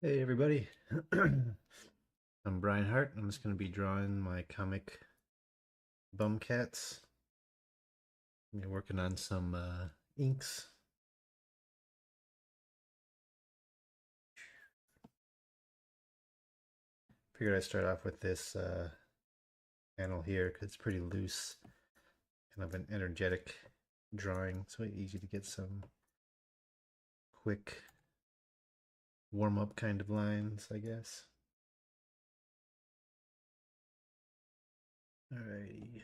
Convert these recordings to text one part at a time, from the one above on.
Hey everybody, I'm Brian Hart. I'm just going to be drawing my comic BUMKATS. I'm working on some inks. Figured I'd start off with this panel here because it's pretty loose, kind of an energetic drawing, so easy to get some quick warm-up kind of lines, I guess. Alrighty.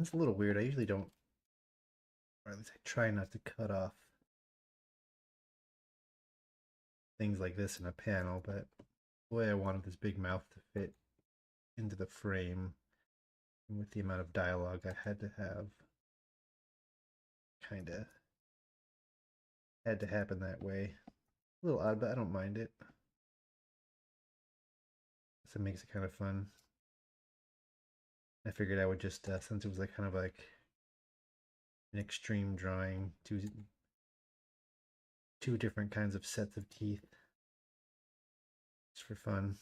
It's a little weird. I usually don't, or at least I try not to cut off things like this in a panel, but the way I wanted this big mouth to fit into the frame, and with the amount of dialogue I had to have, kind of had to happen that way. A little odd, but I don't mind it. So it makes it kind of fun. I figured I would just, since it was like kind of like an extreme drawing, two different kinds of sets of teeth, just for fun.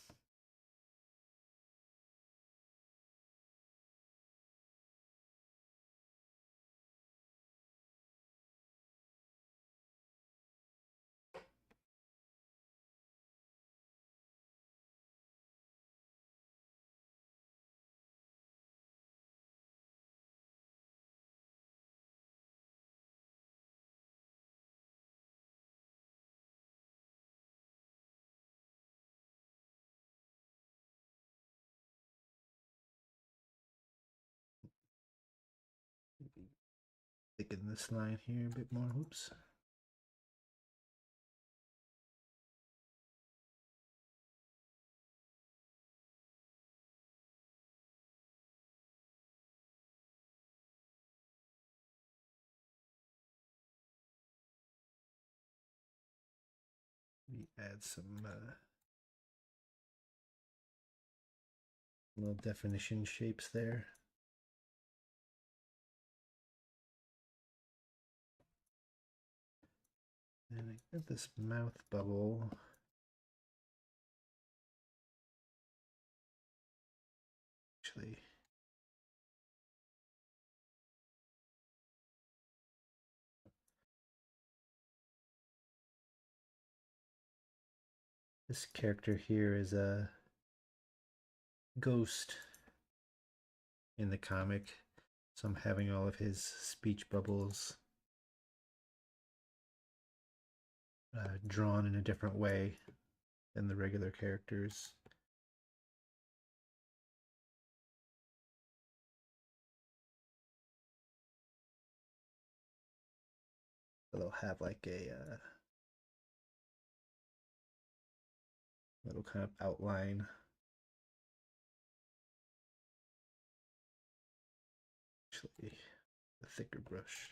Thicken this line here a bit more. Oops. We add some little definition shapes there. And I got this mouth bubble. Actually, this character here is a ghost in the comic, so I'm having all of his speech bubbles drawn in a different way than the regular characters. So they'll have like a little kind of outline. Actually, a thicker brush.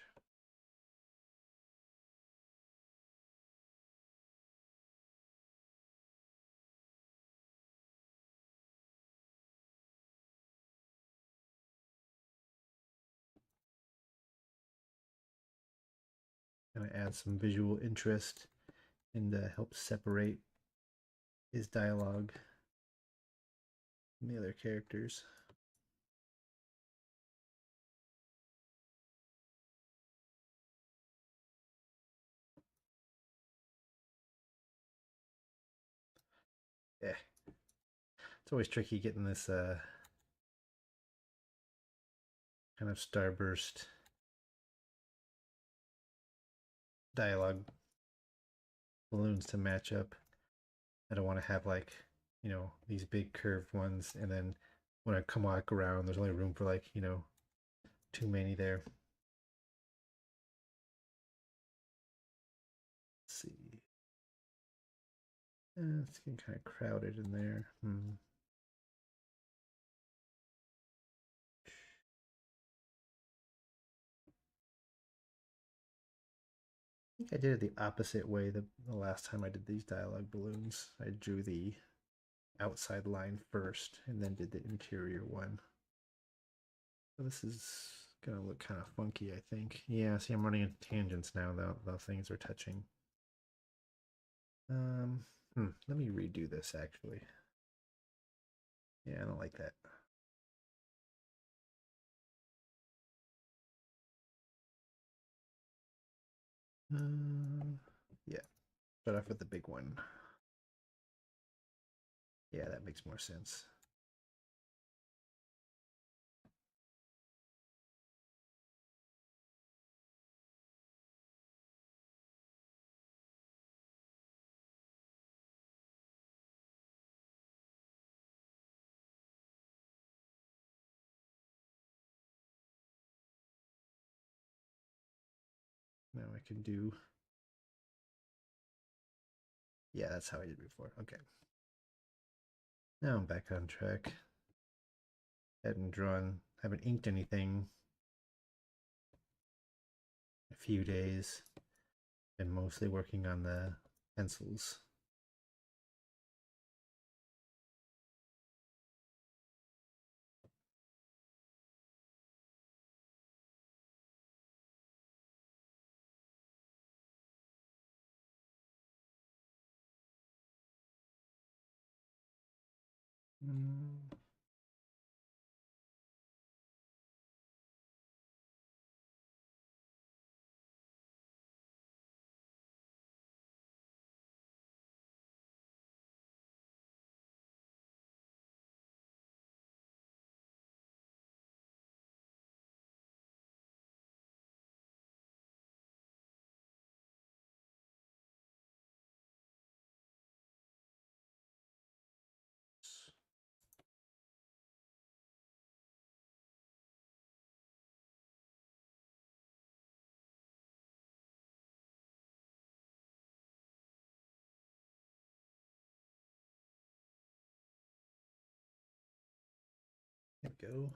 Gonna add some visual interest and help separate his dialogue from the other characters. Yeah, it's always tricky getting this kind of starburst dialogue balloons to match up. I don't want to have like, these big curved ones and then when I come walk around, there's only room for like, too many there. Let's see. It's getting kind of crowded in there. I think I did it the opposite way the last time I did these dialogue balloons. I drew the outside line first and then did the interior one. So this is gonna look kind of funky, I think. Yeah, see I'm running into tangents now though. Those things are touching. Let me redo this actually. Yeah, I don't like that. Yeah, start off with the big one. Yeah, that makes more sense. Now I can do. Yeah, that's how I did before. Okay. Now I'm back on track. Hadn't drawn, haven't inked anything in a few days. Been mostly working on the pencils. There we go.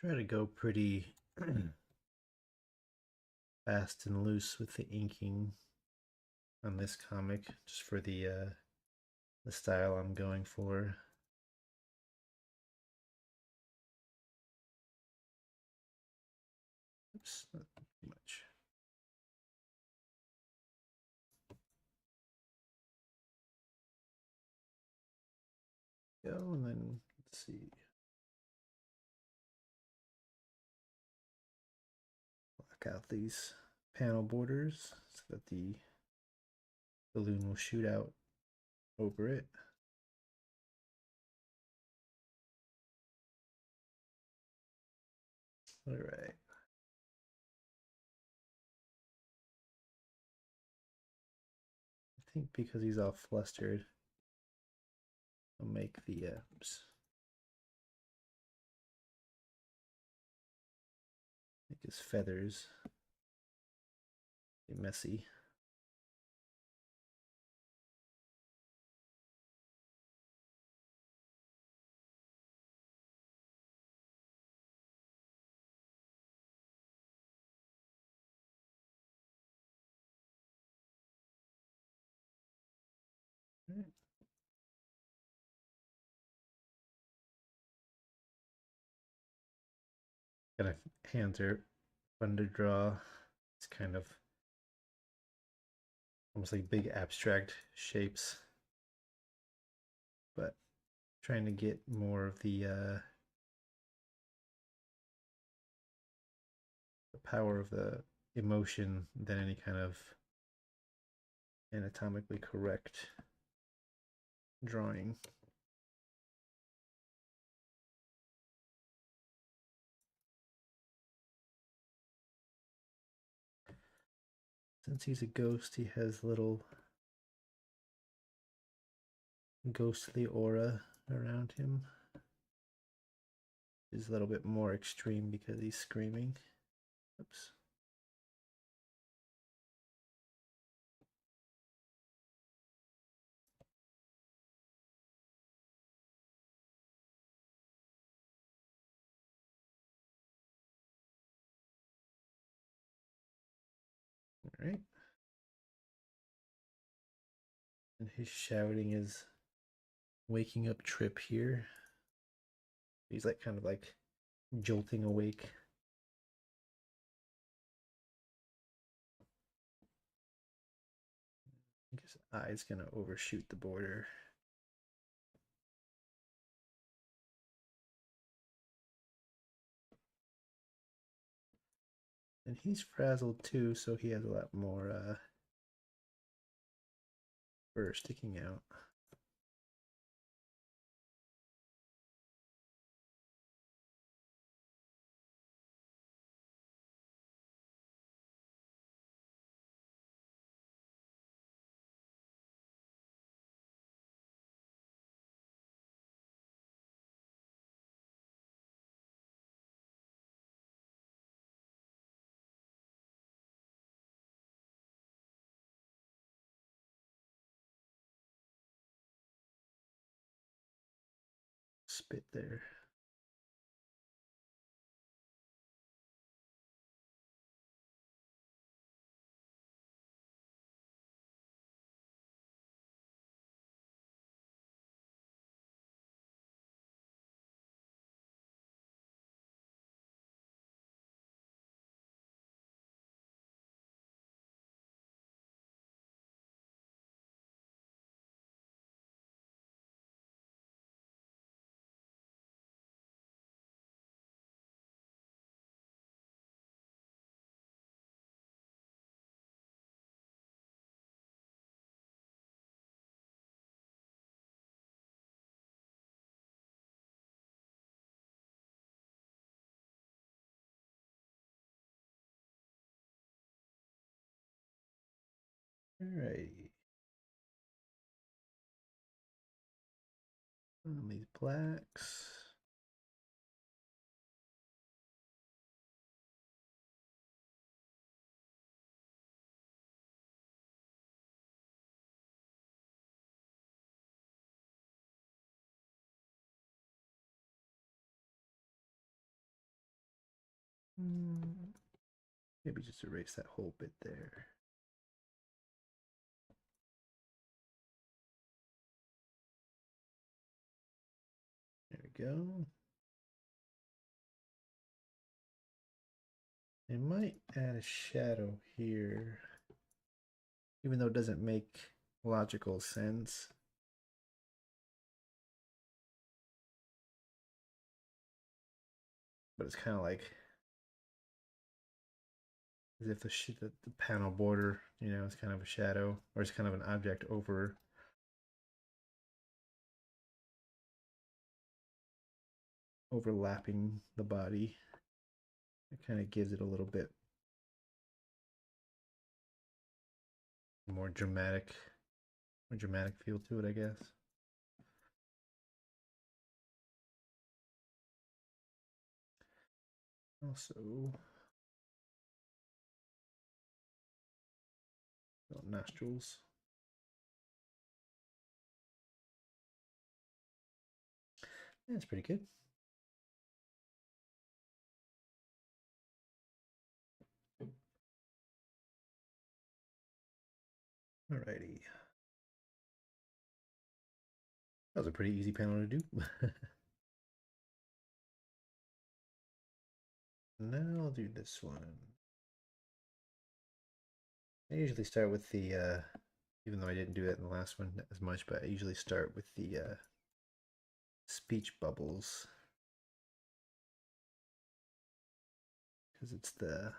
Try to go pretty fast and loose with the inking on this comic, just for the style I'm going for. Oops, not too much. Go, and then let's see. Black out these panel borders so that the balloon will shoot out over it. All right. I think because he's all flustered, I'll make the make his feathers be messy. Right. Kind of hands are fun to draw. It's kind of almost like big abstract shapes, but trying to get more of the power of the emotion than any kind of anatomically correct drawing. Since he's a ghost, he has little ghostly aura around him. Is a little bit more extreme because he's screaming. Oops. All right. And his shouting is waking up Trip here. He's like kind of like jolting awake. I think his eye's gonna overshoot the border. And he's frazzled too, so he has a lot more fur sticking out. Spit there. Alrighty. On these blacks. Maybe just erase that whole bit there. There we go. I might add a shadow here, even though it doesn't make logical sense. But it's kind of like as if the panel border, is kind of a shadow, or it's kind of an object overlapping the body. It kind of gives it a little bit more dramatic feel to it, I guess. Also, nostrils. That's pretty good. Alrighty. That was a pretty easy panel to do. Now I'll do this one. I usually start with the even though I didn't do that in the last one as much, but I usually start with the speech bubbles because it's the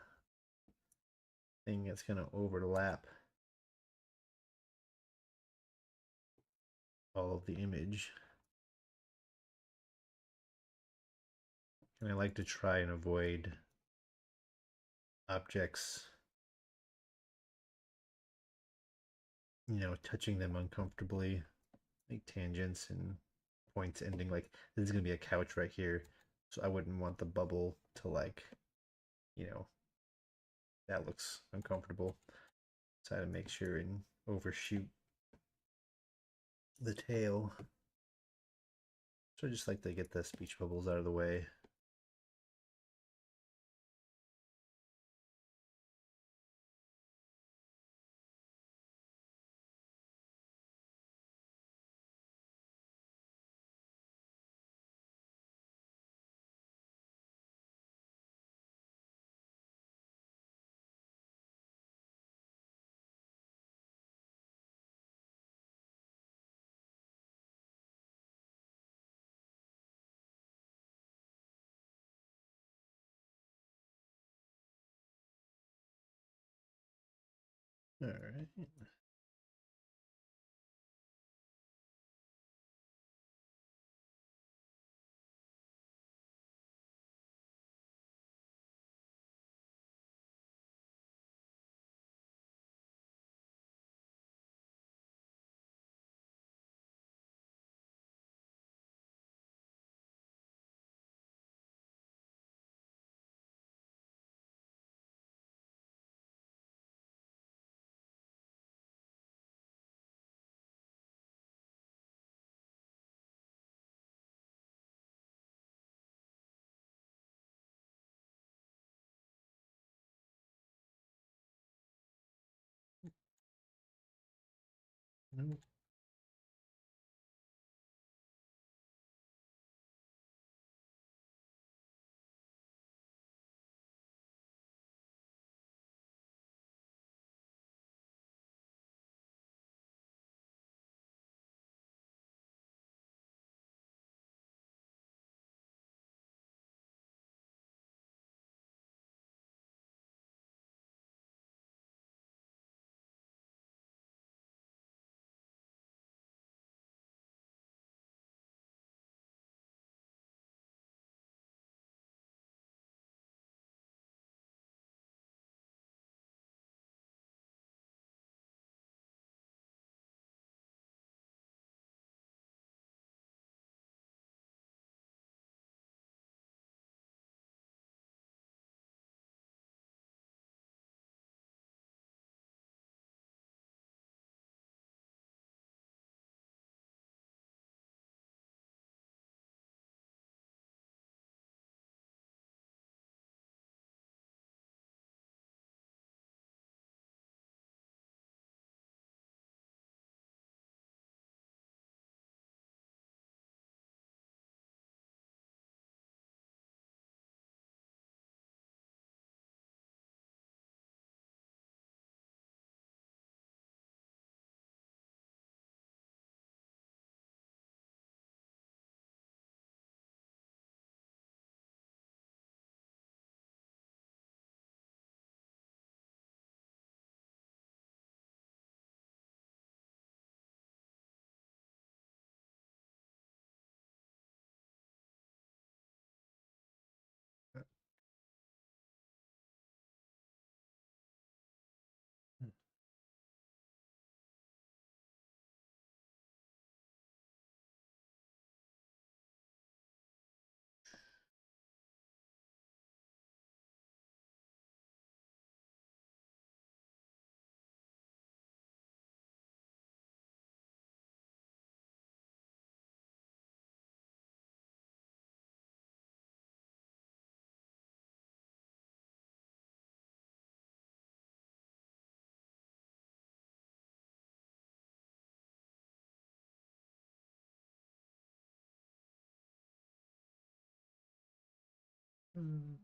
thing that's going to overlap all of the image. And I like to try and avoid objects, touching them uncomfortably, like tangents and points ending. Like this is going to be a couch right here, so I wouldn't want the bubble to you know, that looks uncomfortable. So I had to make sure and overshoot the tail. So I just like to get the speech bubbles out of the way. All right. Mm.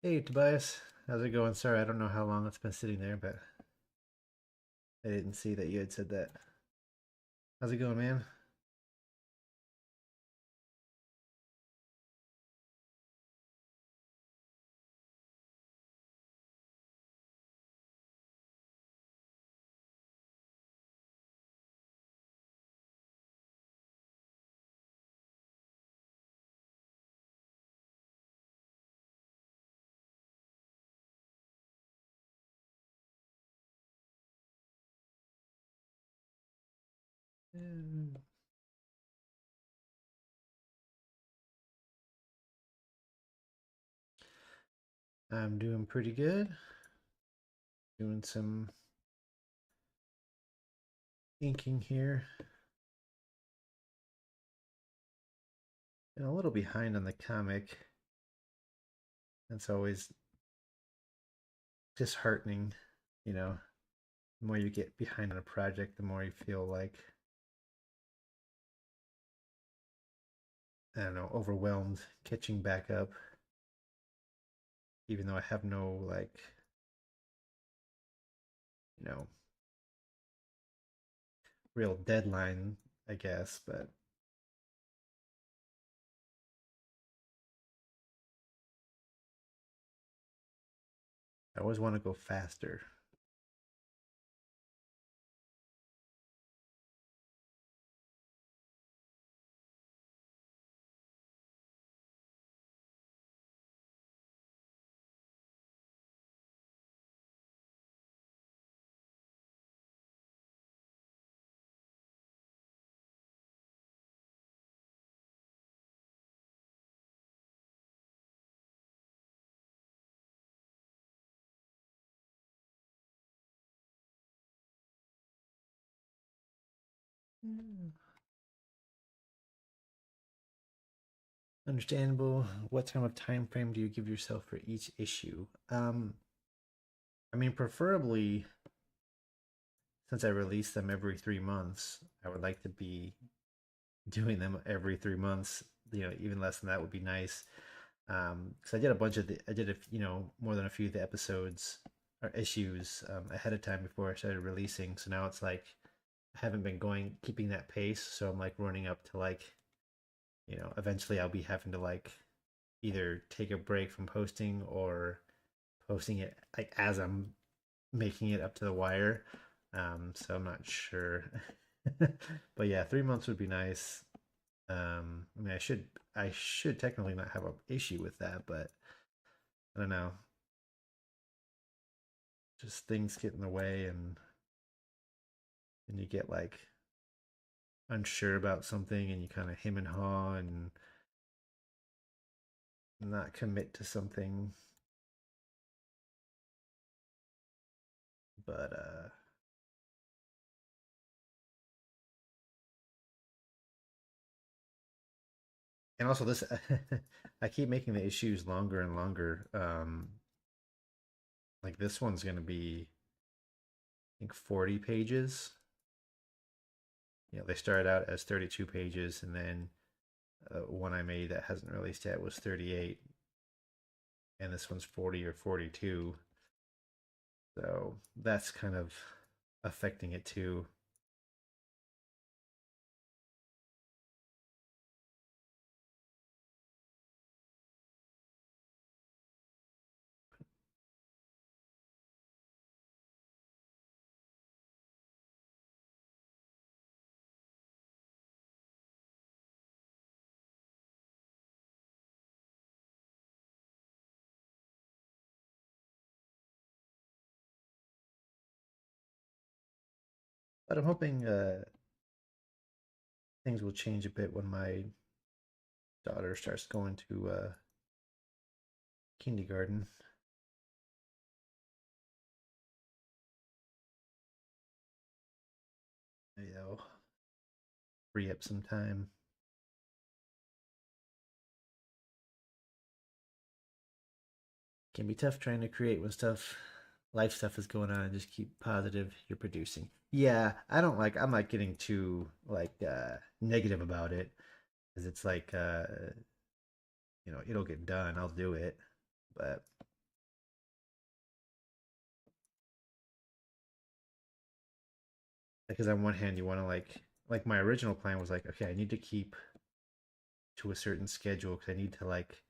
Hey Tobias, how's it going? Sorry, I don't know how long it's been sitting there, but I didn't see that you had said that. How's it going, man? Mm, I'm doing pretty good. Doing some inking here. Been a little behind on the comic. That's always disheartening, you know. The more you get behind on a project, the more you feel like, I don't know, overwhelmed catching back up, even though I have no, like, you know, real deadline, I guess, but I always want to go faster. Mm. Understandable. What kind of time frame do you give yourself for each issue? I mean, preferably since I release them every 3 months, I would like to be doing them every 3 months. You know, even less than that would be nice. Because I did a bunch of I did more than a few of the episodes or issues ahead of time before I started releasing. So now it's like I haven't been keeping that pace. So I'm like running up to like, eventually I'll be having to like either take a break from posting or posting it like as I'm making it up to the wire. So I'm not sure, but yeah, 3 months would be nice. I mean, I should technically not have an issue with that, but I don't know. Just things get in the way, and you get like unsure about something, and you kind of him and haw and not commit to something. But and also this, I keep making the issues longer and longer. Like this one's gonna be, I think, 40 pages. They started out as 32 pages, and then one I made that hasn't released yet was 38, and this one's 40 or 42. So that's kind of affecting it too. But I'm hoping things will change a bit when my daughter starts going to kindergarten. Maybe that'll free up some time. Can be tough trying to create when life stuff is going on and just keep positive you're producing. Yeah, I'm not getting too like negative about it because it's like it'll get done. I'll do it. But because on one hand you want to like my original plan was like, okay, I need to keep to a certain schedule because I need to like,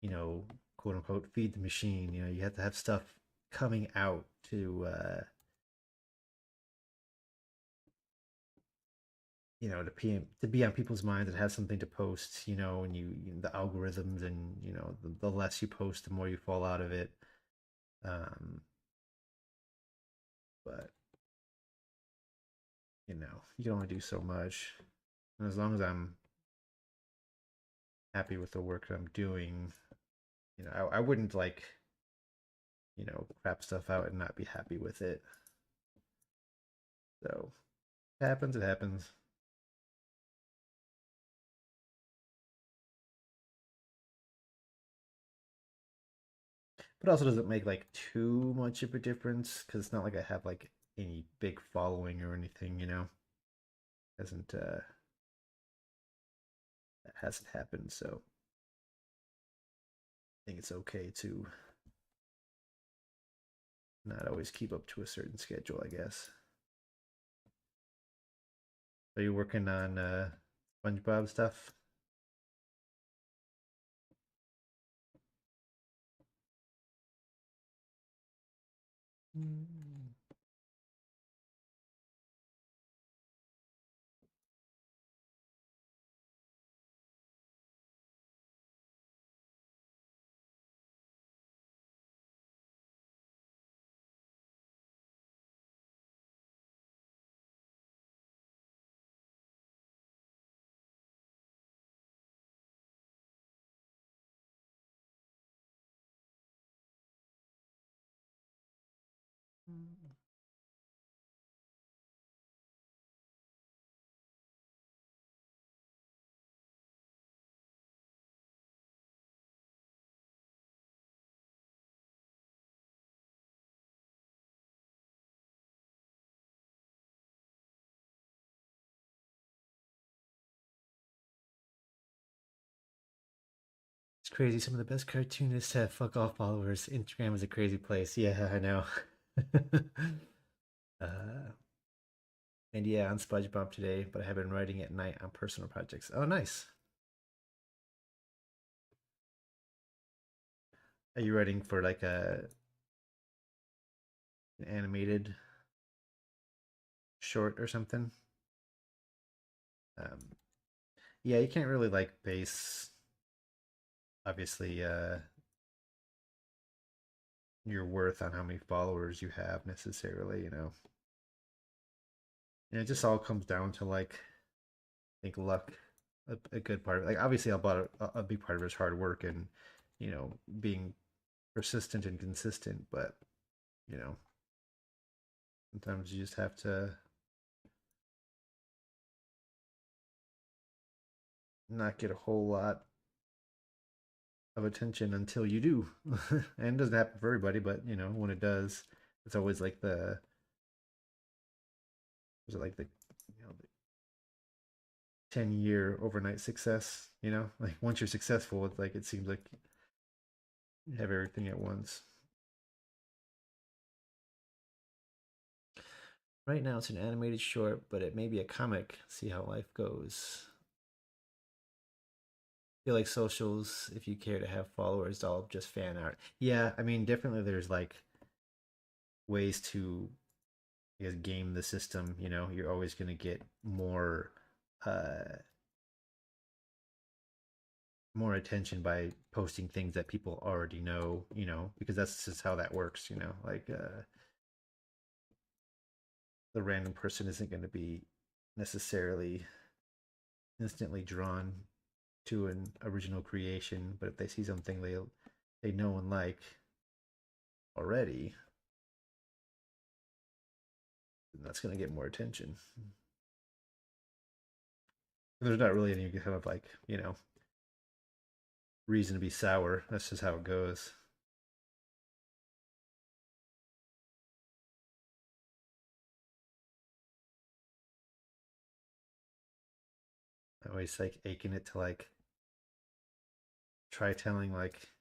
you know, quote unquote feed the machine. You know, you have to have stuff coming out to you know, to be on people's minds and have something to post, you know, and the algorithms and you know the less you post, the more you fall out of it. Um, but you know, you can only do so much. And as long as I'm happy with the work that I'm doing, you know, I wouldn't like, you know, crap stuff out and not be happy with it. So it happens, it happens. But also doesn't make like too much of a difference because it's not like I have like any big following or anything, you know. Hasn't that hasn't happened, so I think it's okay to not always keep up to a certain schedule, I guess. Are you working on SpongeBob stuff? Mm. It's crazy. Some of the best cartoonists have fuck off followers. Instagram is a crazy place. Yeah, I know. uh, and yeah, on SpongeBob today, but I have been writing at night on personal projects. Oh, nice. Are you writing for like an animated short or something? Um, yeah, you can't really like base obviously your worth on how many followers you have necessarily, you know. And it just all comes down to like I think luck, a good part of it. Like obviously a big part of it is hard work and you know being persistent and consistent, but you know sometimes you just have to not get a whole lot of attention until you do. And it doesn't happen for everybody, but you know when it does, it's always like the was it like the you know the 10-year overnight success, you know, like once you're successful it's like it seems like you have everything at once. Right now it's an animated short, but it may be a comic. See how life goes. Feel like socials, if you care to have followers, all just fan art. Yeah, I mean, definitely there's like ways to, I guess, game the system. You know, you're always going to get uh, more attention by posting things that people already know. You know, because that's just how that works. You know, like the random person isn't going to be necessarily instantly drawn to an original creation, but if they see something they know and like already, then that's going to get more attention. There's not really any kind of like you know reason to be sour. That's just how it goes. I always like aching it to like try telling like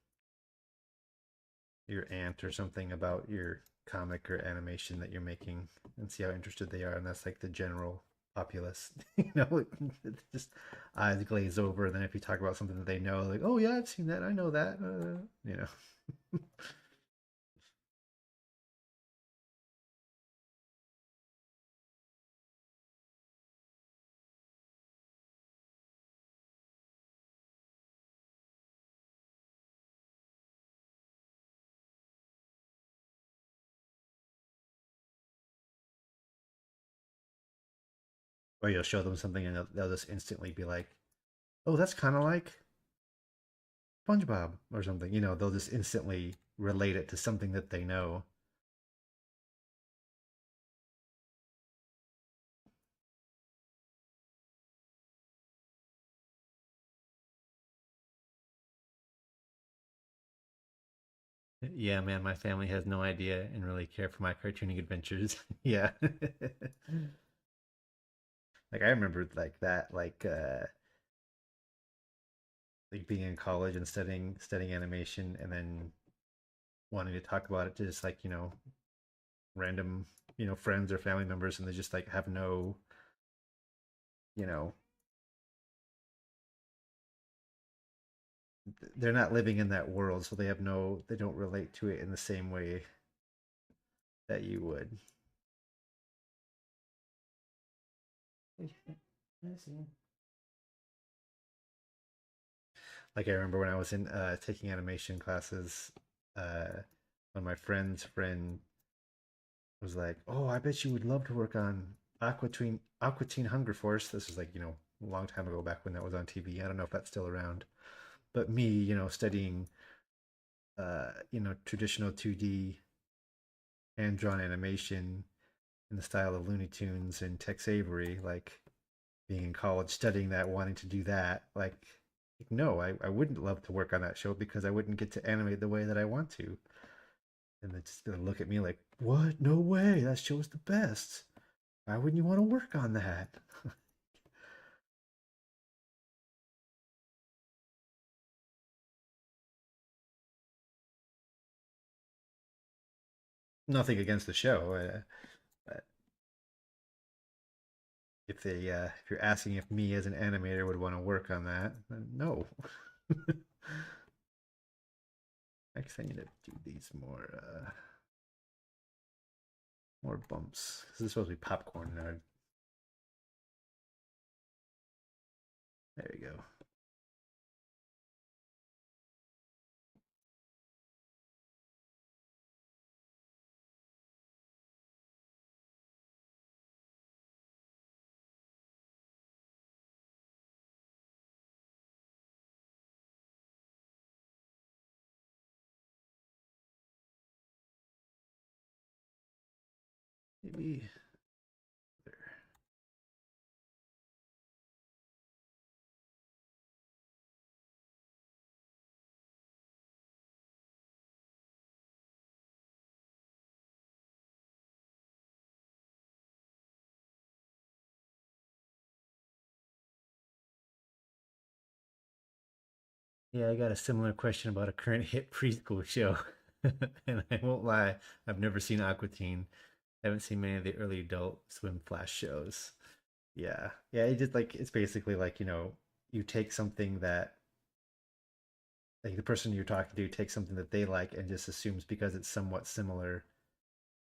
your aunt or something about your comic or animation that you're making and see how interested they are. And that's like the general populace, you know, it's just eyes glaze over. And then if you talk about something that they know, like, oh, yeah, I've seen that. I know that, you know. Or you'll show them something and they'll just instantly be like, oh, that's kind of like SpongeBob or something. You know, they'll just instantly relate it to something that they know. Yeah, man, my family has no idea and really care for my cartooning adventures. Yeah. Like I remember like that, like being in college and studying animation and then wanting to talk about it to just like, you know, random, you know, friends or family members and they just like have no, you know, they're not living in that world, so they have no, they don't relate to it in the same way that you would. Like I remember when I was in taking animation classes, when my friend's friend was like, "Oh, I bet you would love to work on Aqua Teen Hunger Force." This was like, you know, a long time ago back when that was on TV. I don't know if that's still around. But me, you know, studying you know, traditional 2D hand drawn animation in the style of Looney Tunes and Tex Avery, like being in college studying that, wanting to do that, like no, I wouldn't love to work on that show because I wouldn't get to animate the way that I want to. And they just gonna look at me like, what? No way, that show's the best. Why wouldn't you want to work on that? Nothing against the show. But if you're asking if me as an animator would want to work on that, then no. Actually, I need to do these more bumps. This is supposed to be popcorn nerd. There you go. Maybe there. Yeah, I got a similar question about a current hit preschool show. And I won't lie, I've never seen Aqua Teen. I haven't seen many of the early adult Swim Flash shows. Yeah. Yeah, it just like it's basically like, you know, you take something that like the person you're talking to takes something that they like and just assumes because it's somewhat similar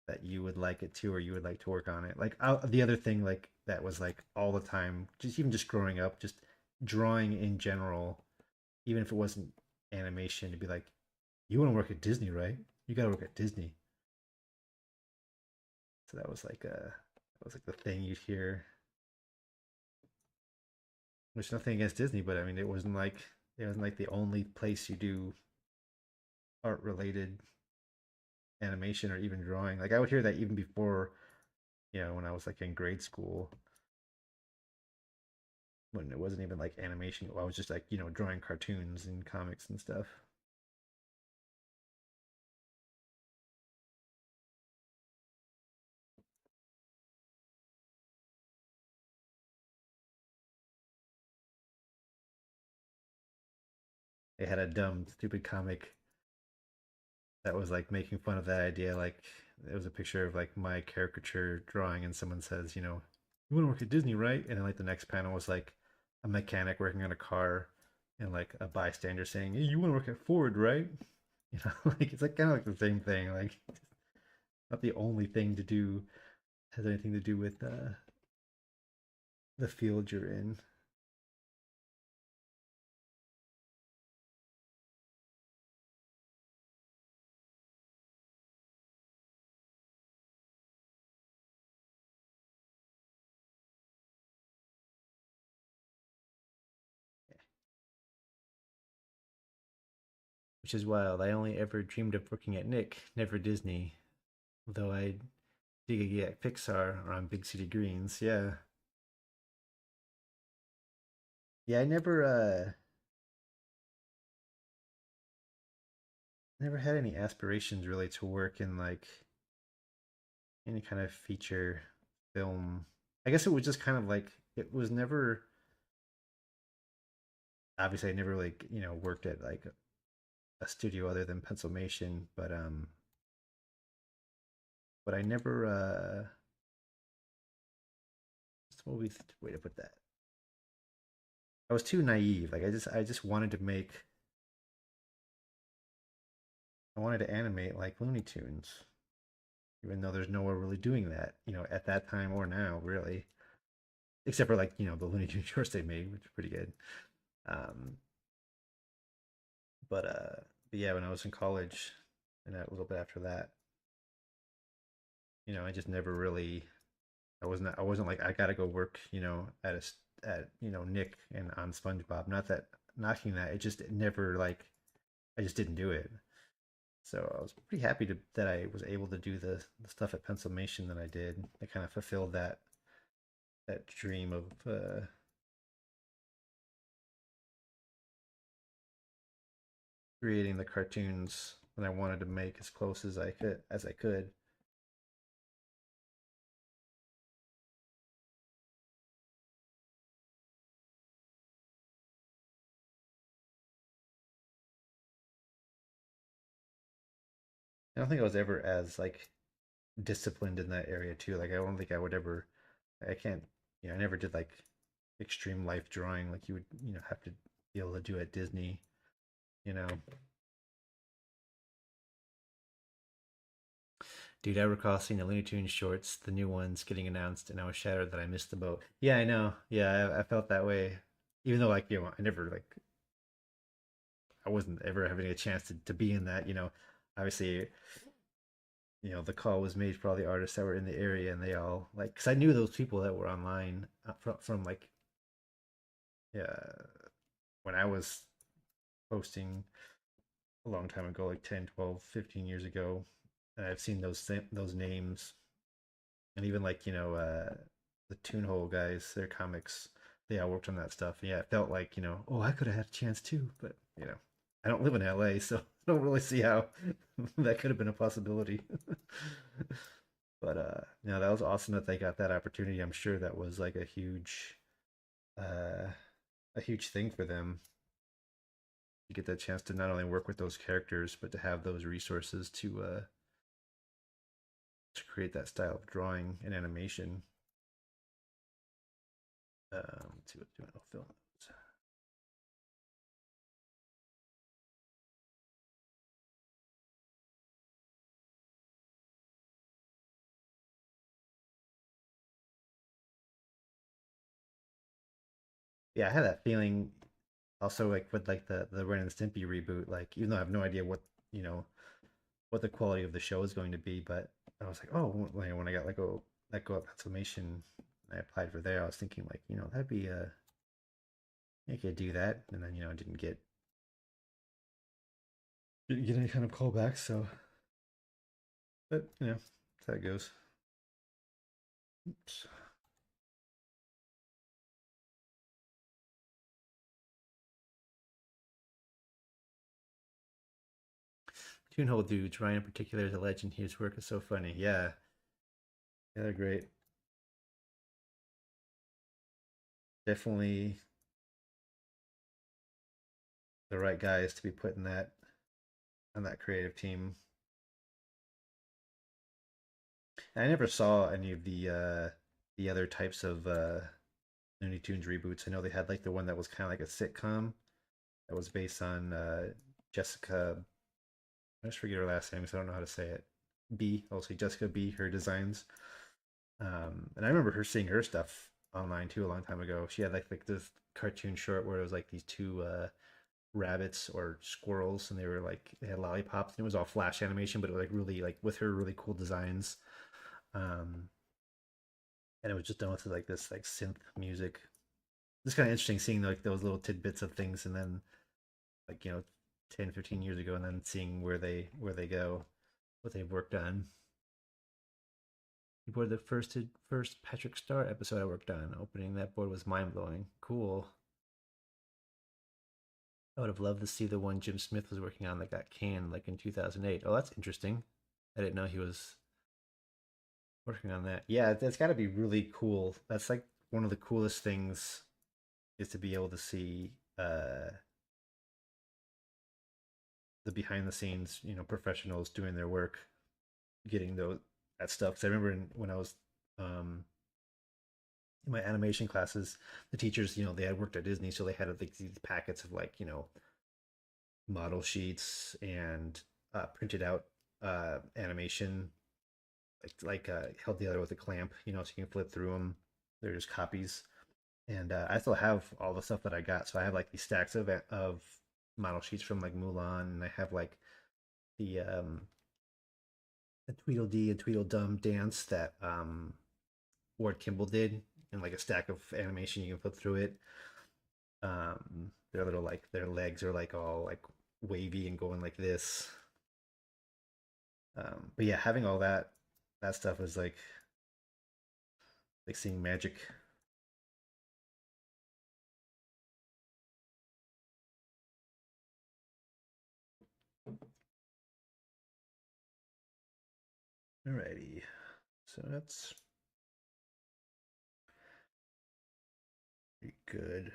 that you would like it too or you would like to work on it. Like the other thing like that was like all the time, just even just growing up, just drawing in general, even if it wasn't animation, to be like, you want to work at Disney, right? You got to work at Disney. So that was like the thing you'd hear. Which nothing against Disney, but I mean it wasn't like the only place you do art related animation or even drawing. Like I would hear that even before, you know, when I was like in grade school, when it wasn't even like animation. I was just like, you know, drawing cartoons and comics and stuff. They had a dumb, stupid comic that was like making fun of that idea. Like it was a picture of like my caricature drawing, and someone says, you want to work at Disney, right? And then like the next panel was like a mechanic working on a car, and like a bystander saying, hey, you want to work at Ford, right? Like it's like kind of like the same thing. Like not the only thing to do has anything to do with the field you're in. Which is wild. I only ever dreamed of working at Nick, never Disney. Though I did a gig at Pixar or on Big City Greens. Yeah, yeah. I never had any aspirations really to work in like any kind of feature film. I guess it was just kind of like it was never. Obviously, I never like worked at like a studio other than Pencilmation, but I never. What's the way to put that? I was too naive. Like I just wanted to make. I wanted to animate like Looney Tunes, even though there's nowhere really doing that, at that time or now, really, except for like the Looney Tunes shorts they made, which are pretty good. Um, but yeah, when I was in college, and a little bit after that, I just never really. I wasn't like I gotta go work, at Nick and on SpongeBob. Not that knocking that, it never like I just didn't do it. So I was pretty happy that I was able to do the stuff at Pencilmation that I did. It kind of fulfilled that dream of creating the cartoons that I wanted to make as close as I could. I don't think I was ever as like disciplined in that area too. Like I don't think I would ever. I can't. I never did like extreme life drawing like you would have to be able to do at Disney. You know, dude, I recall seeing the Looney Tunes shorts, the new ones getting announced, and I was shattered that I missed the boat. Yeah, I know. Yeah, I felt that way. Even though like I never like I wasn't ever having a chance to be in that. Obviously the call was made for all the artists that were in the area, and they all like, because I knew those people that were online from like, yeah, when I was posting a long time ago, like 10, 12, 15 years ago, and I've seen those names, and even like the Toonhole guys, their comics, they all worked on that stuff. Yeah, it felt like oh, I could have had a chance too, but I don't live in LA, so I don't really see how that could have been a possibility. But that was awesome that they got that opportunity. I'm sure that was like uh, a huge thing for them to get that chance to not only work with those characters, but to have those resources to create that style of drawing and animation. Let's see what's doing. I'll film those. Yeah, I had that feeling also like with like the Ren and Stimpy reboot. Like even though I have no idea you know what the quality of the show is going to be, but I was like, oh, when I got let go at Pennsylvania, I applied for there. I was thinking like, that'd be I could do that, and then I didn't get any kind of callback. So, but that's how it goes. Oops. Toonhole dudes, Ryan in particular is a legend. His work is so funny. Yeah, yeah, they're great. Definitely the right guys to be put in that on that creative team. I never saw any of the other types of Looney Tunes reboots. I know they had like the one that was kind of like a sitcom that was based on Jessica. I just forget her last name because I don't know how to say it. B. I'll say Jessica B. Her designs. And I remember her seeing her stuff online too a long time ago. She had like this cartoon short where it was like these two rabbits or squirrels, and they had lollipops, and it was all flash animation, but it was like really like with her really cool designs. Um, and it was just done with like this like synth music. It's kind of interesting seeing like those little tidbits of things, and then like 10, 15 years ago, and then seeing where they go, what they've worked on. You board the first Patrick Star episode I worked on. Opening that board was mind blowing. Cool. I would have loved to see the one Jim Smith was working on that got canned like in 2008. Oh, that's interesting. I didn't know he was working on that. Yeah, that's got to be really cool. That's like one of the coolest things is to be able to see the behind the scenes, professionals doing their work, getting those that stuff. Because I remember when I was um, in my animation classes, the teachers, they had worked at Disney, so they had like these packets of like model sheets and printed out animation held together with a clamp, so you can flip through them. They're just copies, and I still have all the stuff that I got. So I have like these stacks of model sheets from like Mulan, and I have like the Tweedledee and Tweedledum dance that Ward Kimball did, and like a stack of animation you can flip through it. Their little like their legs are like all like wavy and going like this. But yeah, having all that stuff is like seeing magic. Alrighty, so that's pretty good.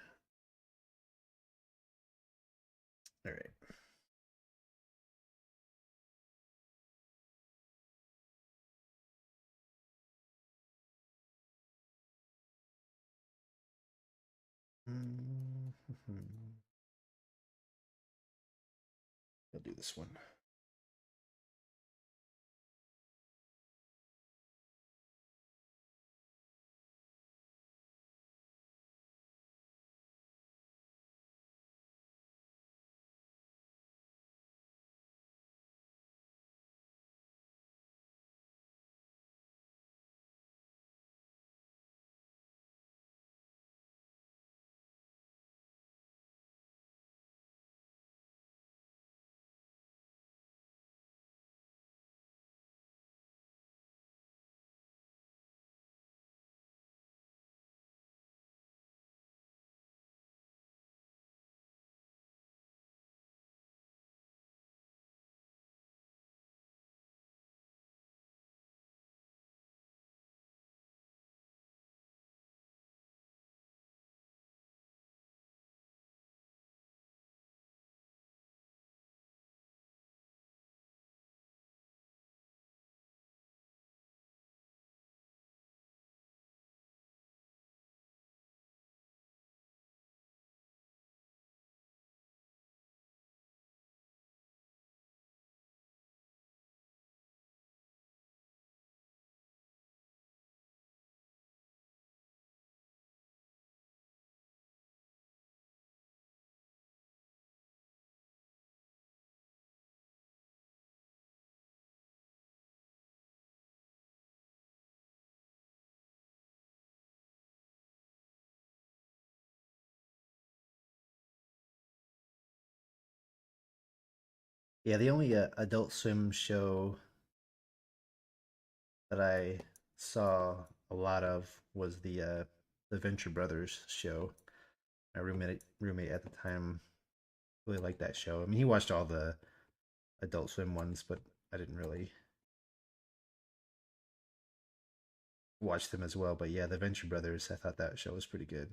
All right. Mm-hmm. I'll do this one. Yeah, the only Adult Swim show that I saw a lot of was the Venture Brothers show. My roommate at the time really liked that show. I mean, he watched all the Adult Swim ones, but I didn't really watch them as well. But yeah, the Venture Brothers, I thought that show was pretty good,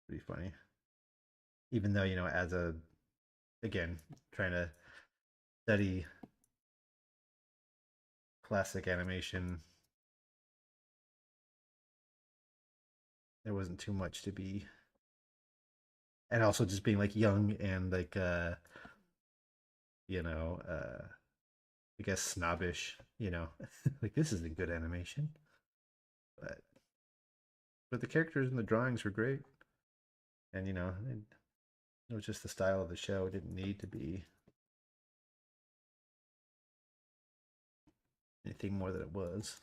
pretty funny. Even though as a again trying to study classic animation, There wasn't too much to be, and also just being like young and like you know, I guess snobbish, like this isn't good animation, but the characters and the drawings were great, and it was just the style of the show. It didn't need to be anything more than it was.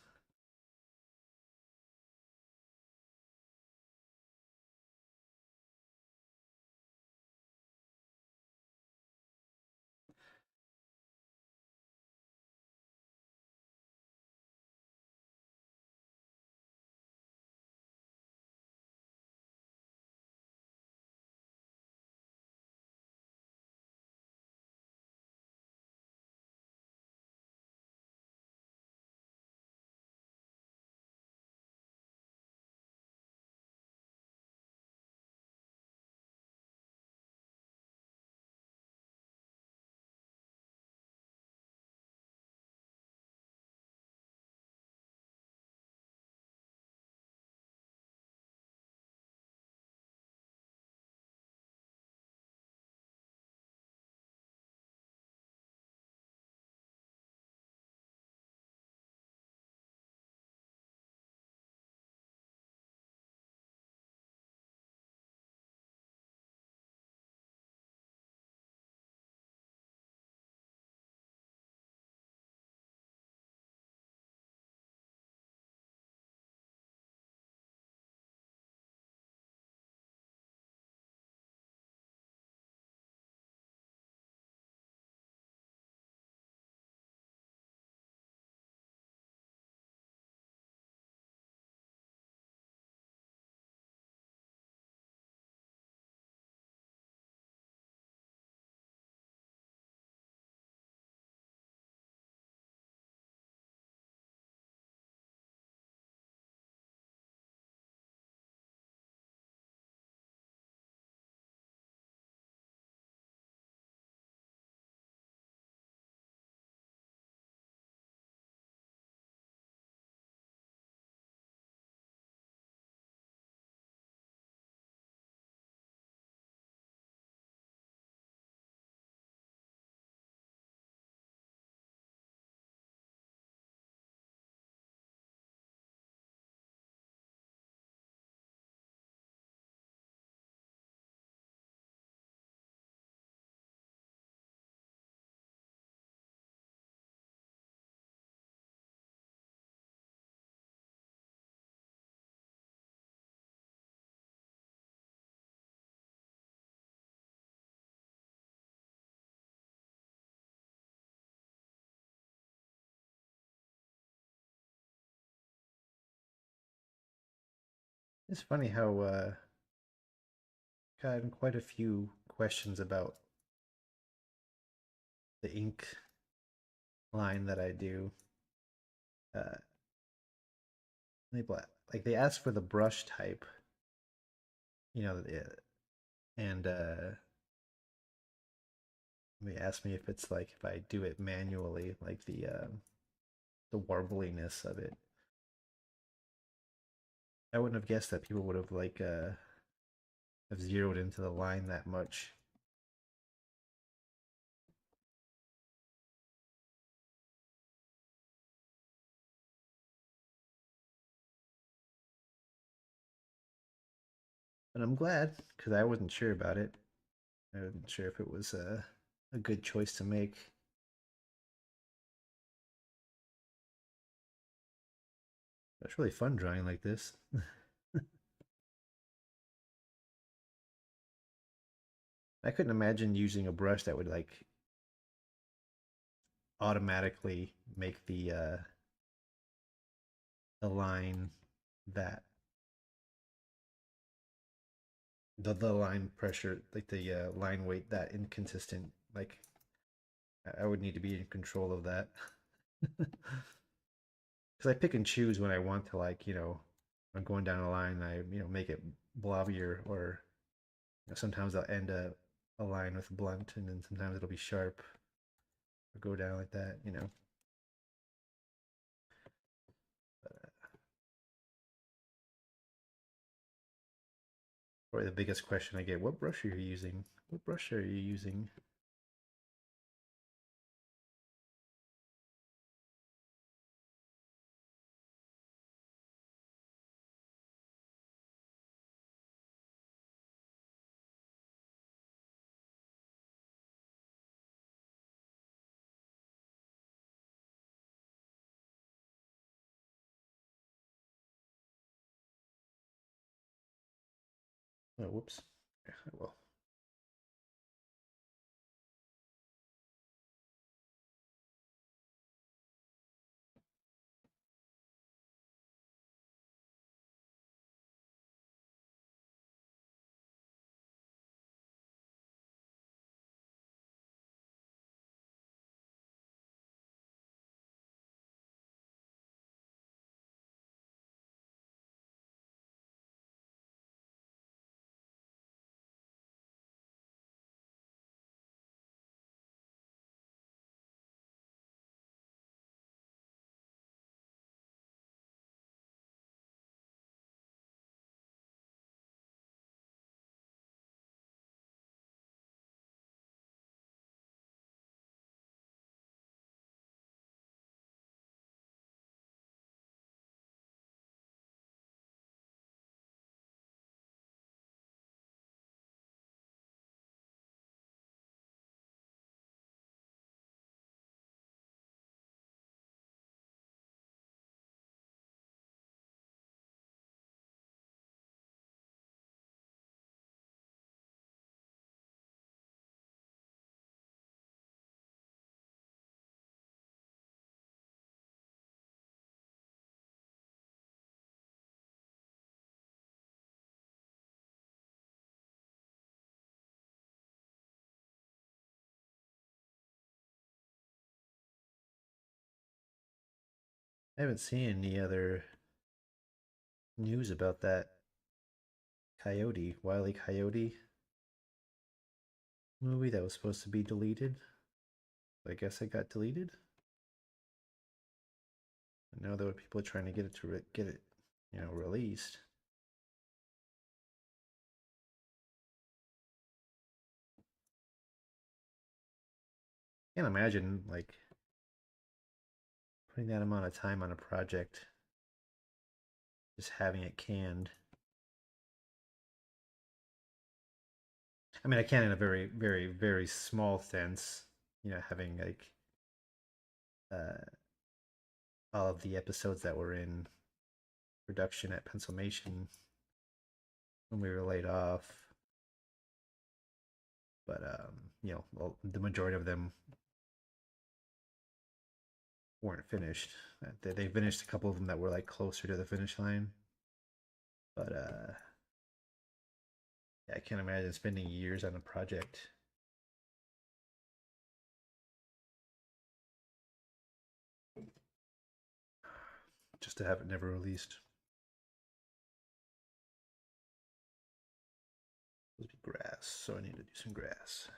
It's funny how gotten quite a few questions about the ink line that I do. Uh, they like they ask for the brush type, you know, and they ask me if it's like if I do it manually, like the warbliness of it. I wouldn't have guessed that people would have like have zeroed into the line that much. But I'm glad because I wasn't sure about it. I wasn't sure if it was a good choice to make. It's really fun drawing like this. I couldn't imagine using a brush that would like automatically make the line that the line pressure, like the line weight, that inconsistent. Like I would need to be in control of that. Because I pick and choose when I want to, like, I'm going down a line, I make it blobbier, or sometimes I'll end a line with blunt, and then sometimes it'll be sharp or go down like that. But, Probably the biggest question I get, what brush are you using? What brush are you using? Oh, whoops. Yeah, well. I haven't seen any other news about that Wile E. Coyote movie that was supposed to be deleted. I guess it got deleted. I know there were people trying to get it get it, released. Can't imagine like putting that amount of time on a project, just having it canned. I mean, I can in a very, very, very small sense. Having like uh, all of the episodes that were in production at Pennsylvania when we were laid off, but well, the majority of them weren't finished. They finished a couple of them that were like closer to the finish line, but yeah, I can't imagine spending years on a project. Just to have it never released. Supposed to be grass, so I need to do some grass.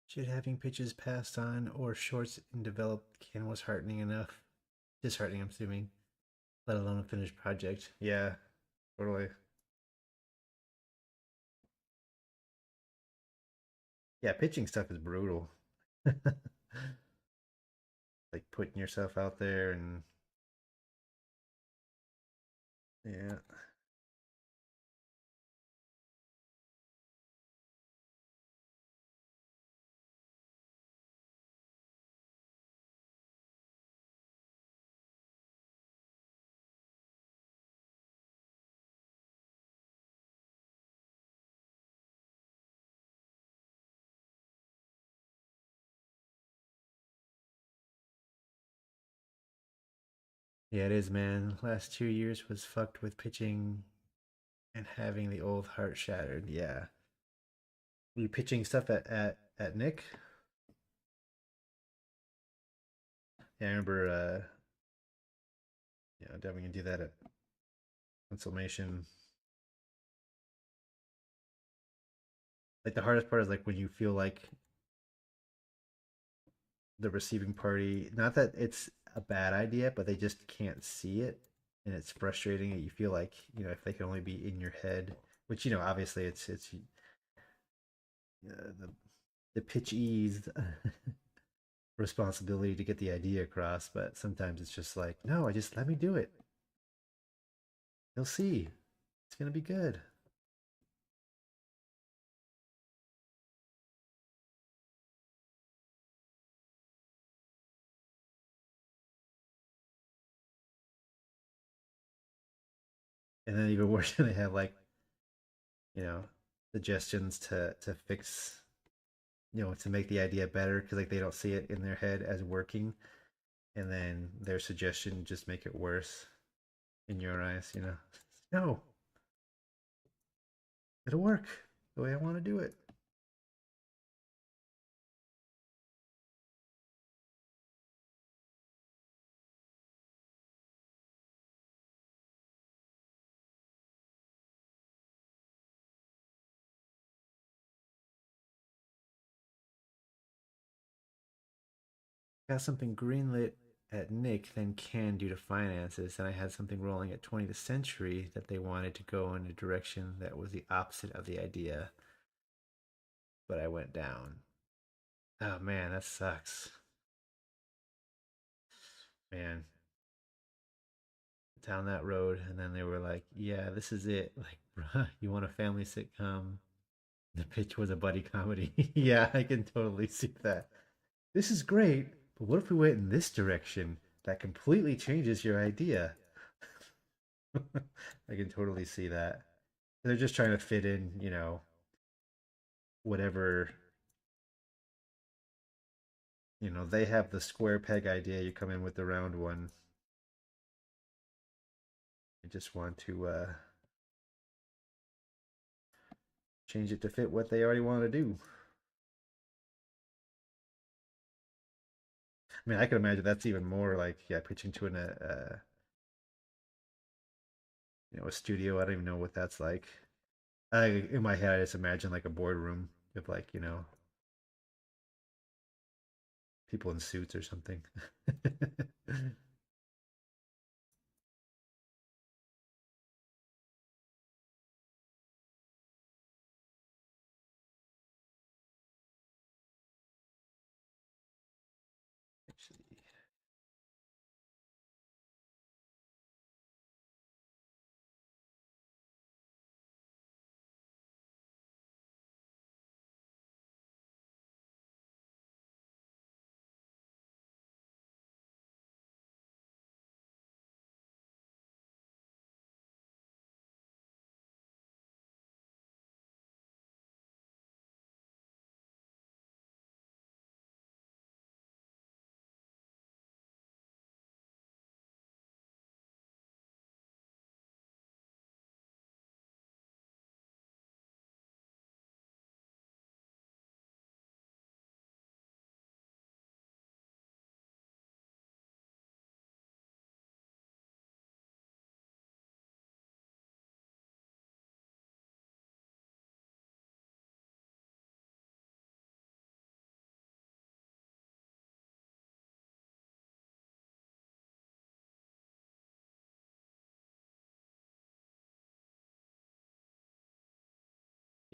Should having pitches passed on or shorts in developed can was heartening enough. Disheartening, I'm assuming. Let alone a finished project. Yeah, totally. Yeah, pitching stuff is brutal. Like putting yourself out there and yeah. Yeah, it is, man. Last 2 years was fucked with pitching and having the old heart shattered. Yeah. Were you pitching stuff at Nick? Yeah, I remember definitely gonna do that at consummation. Like the hardest part is like when you feel like the receiving party, not that it's a bad idea, but they just can't see it, and it's frustrating. You feel like if they can only be in your head, which obviously it's the pitchee's responsibility to get the idea across, but sometimes it's just like, no, I just let me do it. You'll see, it's gonna be good. And then even worse, they have like you know suggestions to fix to make the idea better because like they don't see it in their head as working, and then their suggestion just make it worse in your eyes. No, it'll work the way I want to do it. Got something greenlit at Nick, then canned due to finances, and I had something rolling at 20th Century that they wanted to go in a direction that was the opposite of the idea, but I went down. Oh man, that sucks. Man, down that road, and then they were like, "Yeah, this is it. Like, bruh, you want a family sitcom?" The pitch was a buddy comedy. Yeah, I can totally see that. This is great, but what if we went in this direction? That completely changes your idea. I can totally see that. They're just trying to fit in, whatever, they have the square peg idea, you come in with the round one. I just want to change it to fit what they already want to do. I mean, I can imagine that's even more like, yeah, pitching to a studio. I don't even know what that's like. In my head, I just imagine like a boardroom with like, people in suits or something. Actually,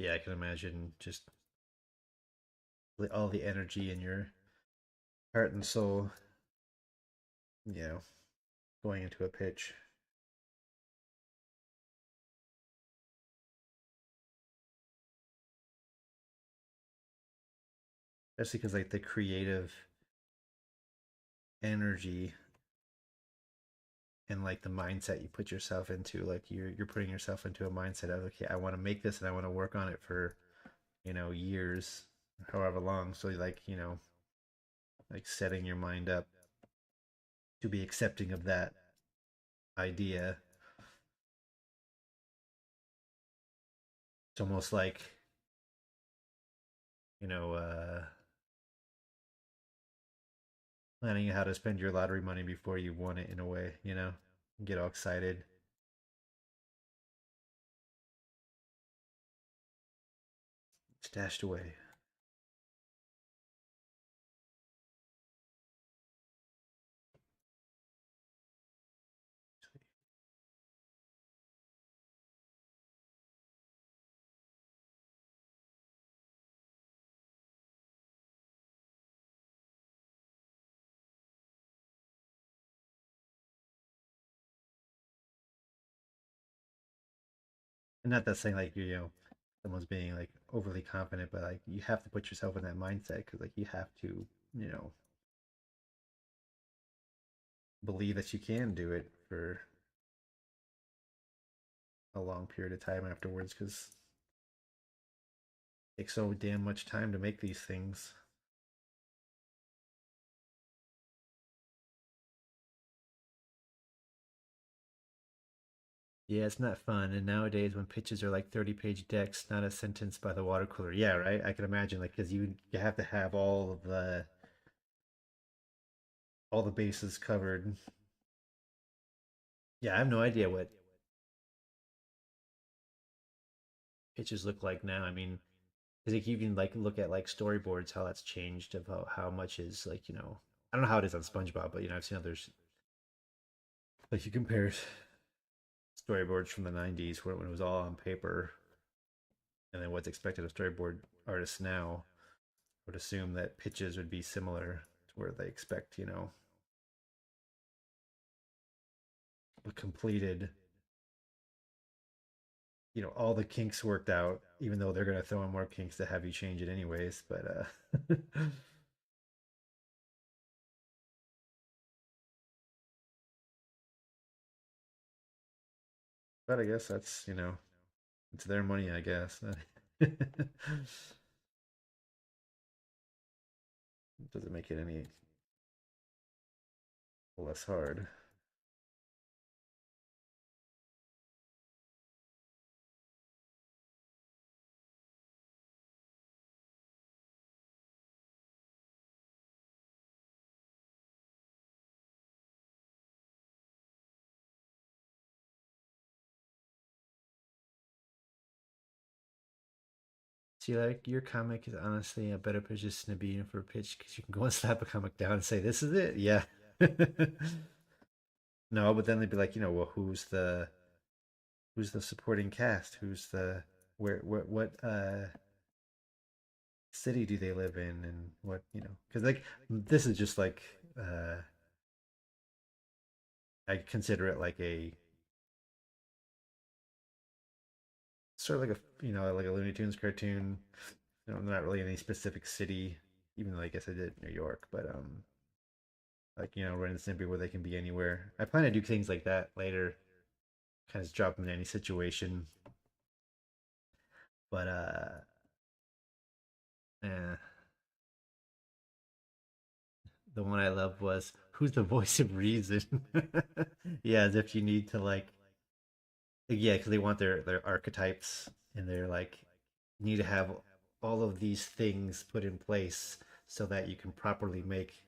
Yeah, I can imagine just all the energy in your heart and soul, you know, going into a pitch. Especially because like the creative energy and like the mindset you put yourself into, like you're putting yourself into a mindset of okay, I want to make this and I want to work on it for years, however long. So like like setting your mind up to be accepting of that idea. It's almost like you know planning how to spend your lottery money before you won it in a way. Get all excited. Stashed away. And not that saying like someone's being like overly confident, but like you have to put yourself in that mindset because like you have to you know believe that you can do it for a long period of time afterwards because it takes so damn much time to make these things. Yeah, it's not fun. And nowadays, when pitches are like 30-page decks, not a sentence by the water cooler. Yeah, right. I can imagine, like, because you have to have all the bases covered. Yeah, I have no idea what pitches look like now. I mean, because like, you can like look at like storyboards, how that's changed of how much is like I don't know how it is on SpongeBob, but I've seen others like you compare storyboards from the '90s when it was all on paper, and then what's expected of storyboard artists now. Would assume that pitches would be similar to where they expect a completed all the kinks worked out, even though they're going to throw in more kinks to have you change it anyways. But but I guess that's it's their money, I guess. It doesn't make it any less hard. See, like your comic is honestly a better position to be in for a pitch because you can go and slap a comic down and say, "This is it." Yeah. No, but then they'd be like, well, who's the supporting cast? Who's the where what city do they live in and what because like this is just like I consider it like a sort of like a like a Looney Tunes cartoon. Not really any specific city, even though I guess I did New York, but like Ren and Stimpy where they can be anywhere. I plan to do things like that later, kind of just drop them in any situation. But eh, the one I loved was who's the voice of reason. Yeah, as if you need to like yeah, because they want their archetypes and they're like need to have all of these things put in place so that you can properly make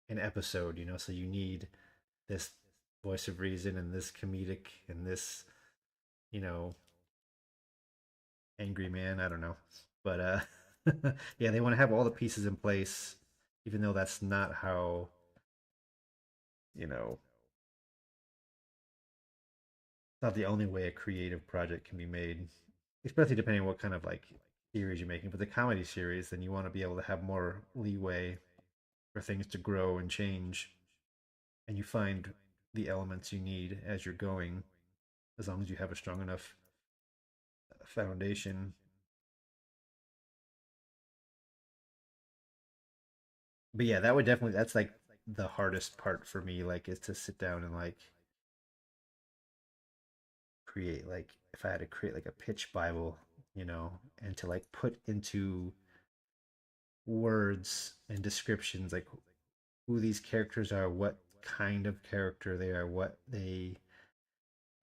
an episode. So you need this voice of reason and this comedic and this you know angry man. I don't know, but yeah, they want to have all the pieces in place, even though that's not how you know it's not the only way a creative project can be made. especially depending on what kind of like series you're making. But the comedy series, then you want to be able to have more leeway for things to grow and change, and you find the elements you need as you're going, as long as you have a strong enough foundation. But yeah, that would definitely that's like the hardest part for me, like is to sit down and like create like if I had to create like a pitch Bible, and to like put into words and descriptions like who these characters are, what kind of character they are,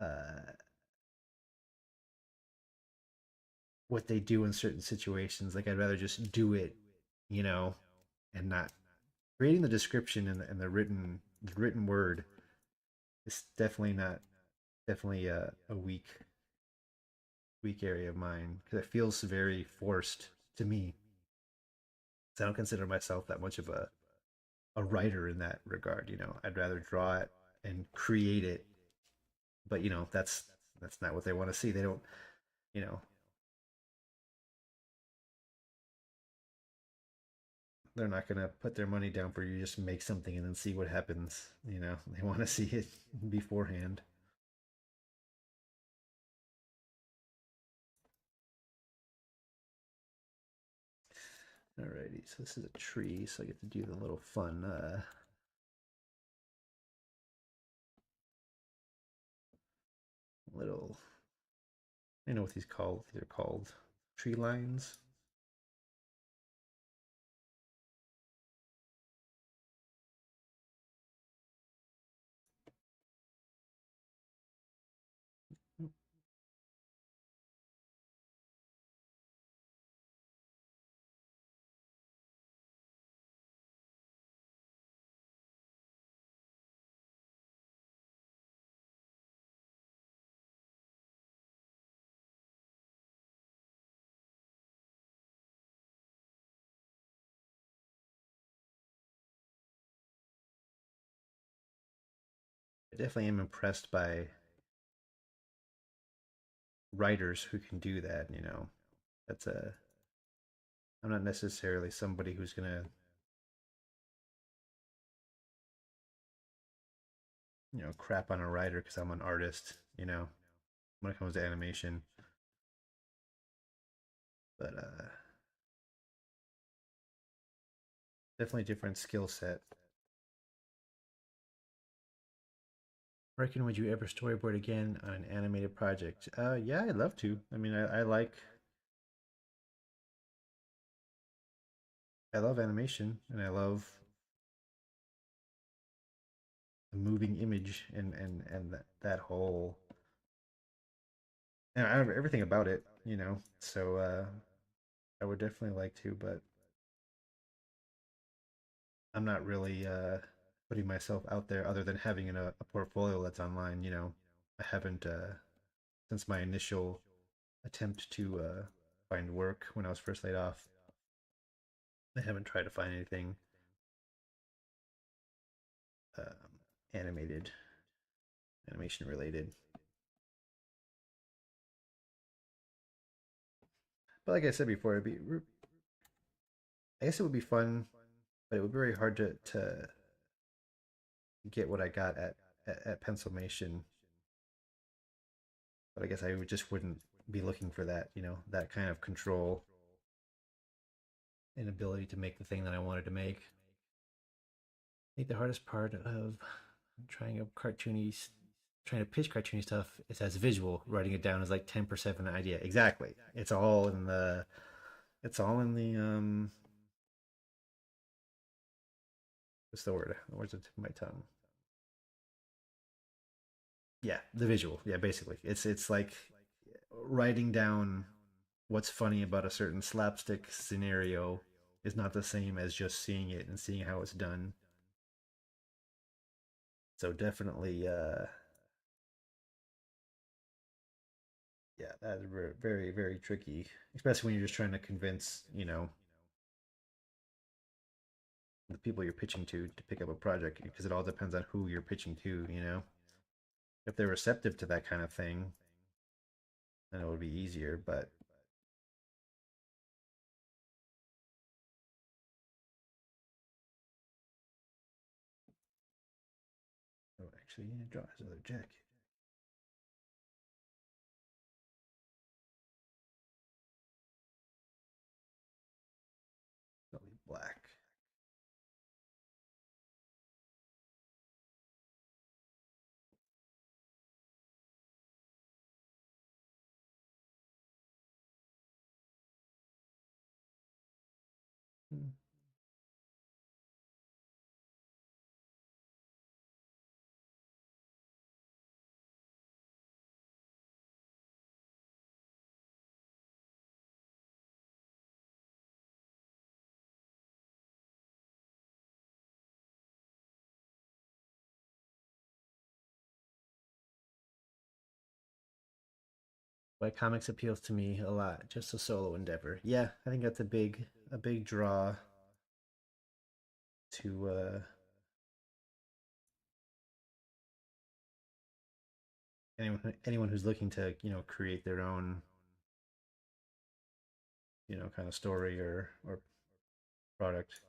uh what they do in certain situations. Like I'd rather just do it, you know, and not creating the description and the written word is definitely not definitely a weak area of mine because it feels very forced to me. So I don't consider myself that much of a writer in that regard. I'd rather draw it and create it, but that's not what they want to see. They don't, you know, they're not gonna put their money down for you just make something and then see what happens. They want to see it beforehand. Alrighty, so this is a tree, so I get to do the little fun little. I know what these called. These are called tree lines. I definitely am impressed by writers who can do that. That's a. I'm not necessarily somebody who's gonna crap on a writer because I'm an artist. When it comes to animation, but definitely different skill set. Reckon would you ever storyboard again on an animated project? Yeah, I'd love to. I mean, I love animation and I love the moving image and that whole and everything about it. So I would definitely like to, but I'm not really putting myself out there other than having a portfolio that's online. I haven't since my initial attempt to find work when I was first laid off. I haven't tried to find anything animated, animation related. But like I said before, I guess it would be fun, but it would be very hard to get what I got at Pencilmation. But I guess I just wouldn't be looking for that, that kind of control and ability to make the thing that I wanted to make. I think the hardest part of trying a cartoony, trying to pitch cartoony stuff is as visual. Writing it down is like 10% of an idea. Exactly. It's all in the what's the word? Where's the tip of my tongue? Yeah, the visual. Yeah, basically, it's like writing down what's funny about a certain slapstick scenario is not the same as just seeing it and seeing how it's done. So definitely, yeah, that's very, very tricky, especially when you're just trying to convince, the people you're pitching to pick up a project because it all depends on who you're pitching to. If they're receptive to that kind of thing, I know it would be easier, but oh, actually, yeah, draw his other jacket. It'll be black. Hmm. Why comics appeals to me a lot, just a solo endeavor. Yeah, I think that's a big draw to anyone who's looking to create their own kind of story or product.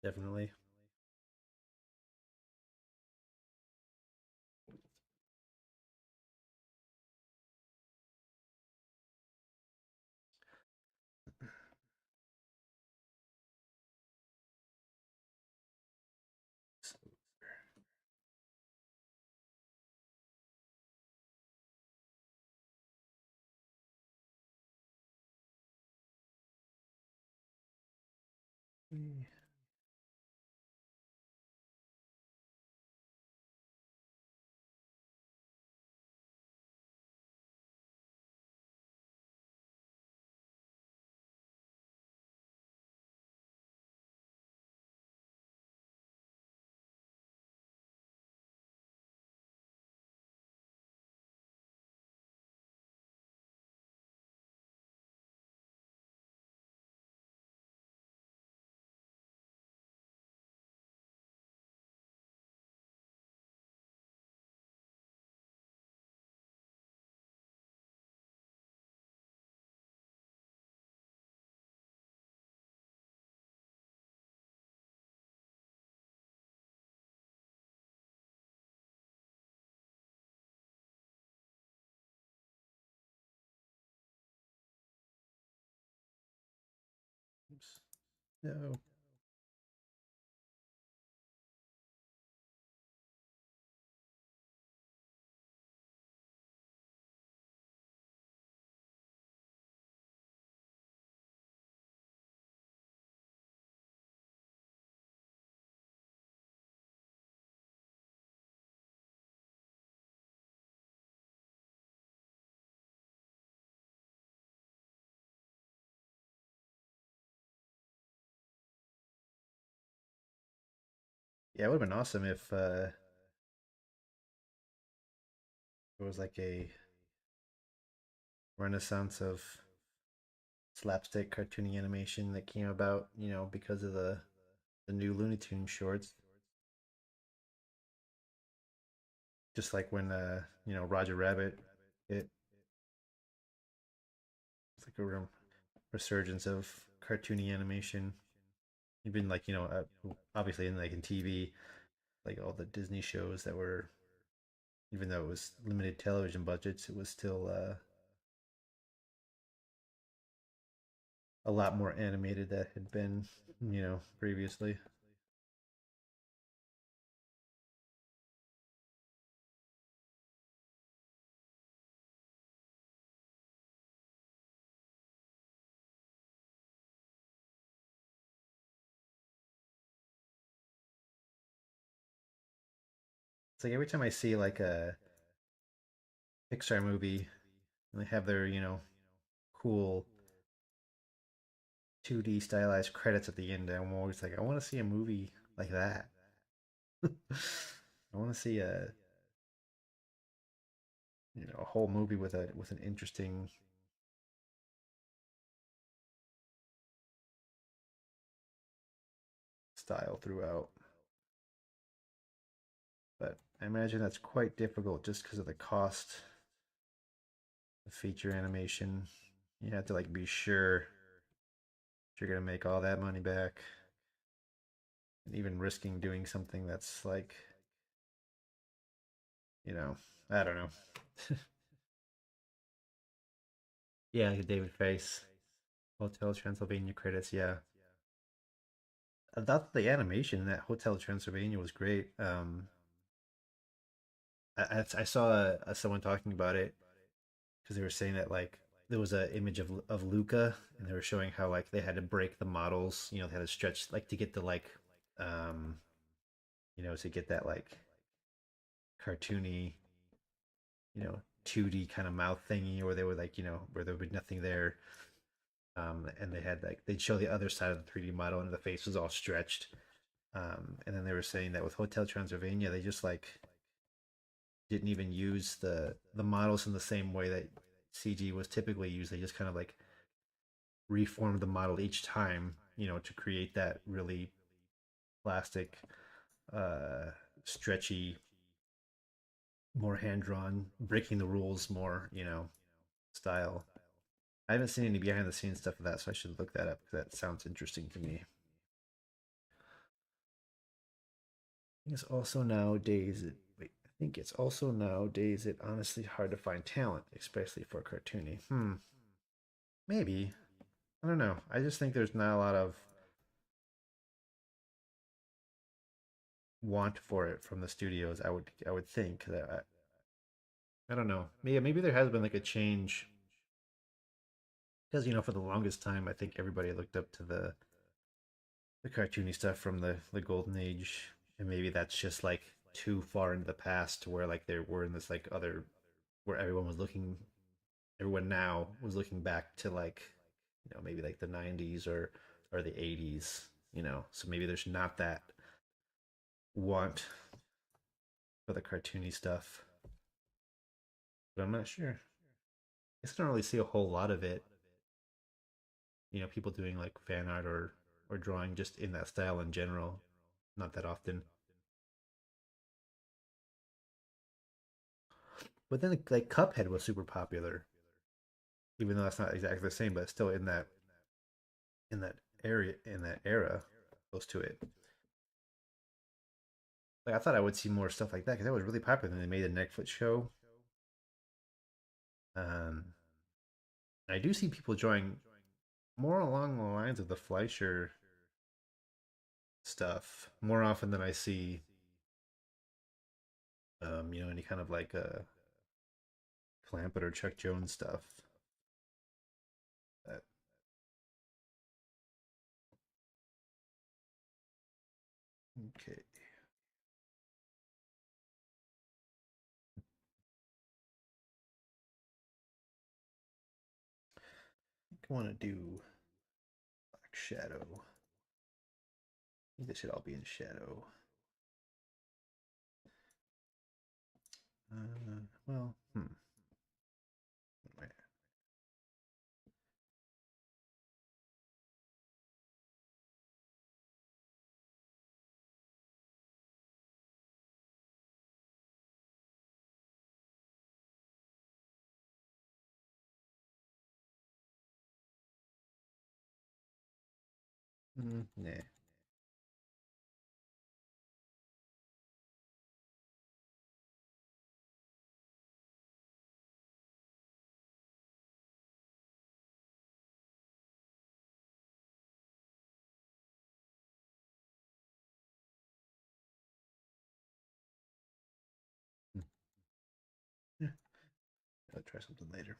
Definitely. Oops. No. Yeah, it would have been awesome if there was like a renaissance of slapstick cartoony animation that came about, because of the new Looney Tunes shorts. Just like when Roger Rabbit it it's like a real resurgence of cartoony animation. Even like obviously in TV, like all the Disney shows that were, even though it was limited television budgets, it was still a lot more animated that had been previously. It's like every time I see like a Pixar movie and they have their cool 2D stylized credits at the end, I'm always like, I want to see a movie like that. I want to see a whole movie with an interesting style throughout. But I imagine that's quite difficult just because of the cost the feature animation. You have to like be sure you're gonna make all that money back, and even risking doing something that's like, you know, I don't know. Yeah, like David Face, Hotel Transylvania credits. Yeah, I thought the animation in that Hotel Transylvania was great. I saw someone talking about it because they were saying that like there was an image of Luca, and they were showing how like they had to break the models. You know, they had to stretch like to get the like, um, to get that like cartoony, 2D kind of mouth thingy, or they were like, where there would be nothing there. And they had like they'd show the other side of the 3D model, and the face was all stretched. And then they were saying that with Hotel Transylvania, they just like didn't even use the models in the same way that CG was typically used. They just kind of like reformed the model each time, to create that really plastic, uh, stretchy, more hand drawn, breaking the rules more, style. I haven't seen any behind the scenes stuff of that, so I should look that up because that sounds interesting to me. It's also nowadays. Wait, I think it's also nowadays. It honestly hard to find talent, especially for cartooning. Maybe. I don't know. I just think there's not a lot of want for it from the studios. I would think that I don't know. Maybe there has been like a change because for the longest time I think everybody looked up to the cartoony stuff from the golden age, and maybe that's just like too far into the past to where like they were in this like other where everyone now was looking back to like maybe like the 90s or the 80s, so maybe there's not that want for the cartoony stuff, but I'm not sure. I just don't really see a whole lot of it, people doing like fan art or drawing just in that style in general, not that often. But then like Cuphead was super popular, even though that's not exactly the same, but it's still in that area in that era, close to it. Like I thought I would see more stuff like that because that was really popular. And they made a Netflix show. Um, I do see people drawing more along the lines of the Fleischer stuff more often than I see, any kind of like Clampett or Chuck Jones stuff. That okay. I want to do Black Shadow. I think they should all be in shadow. Well, nah. Yeah, I'll try something later.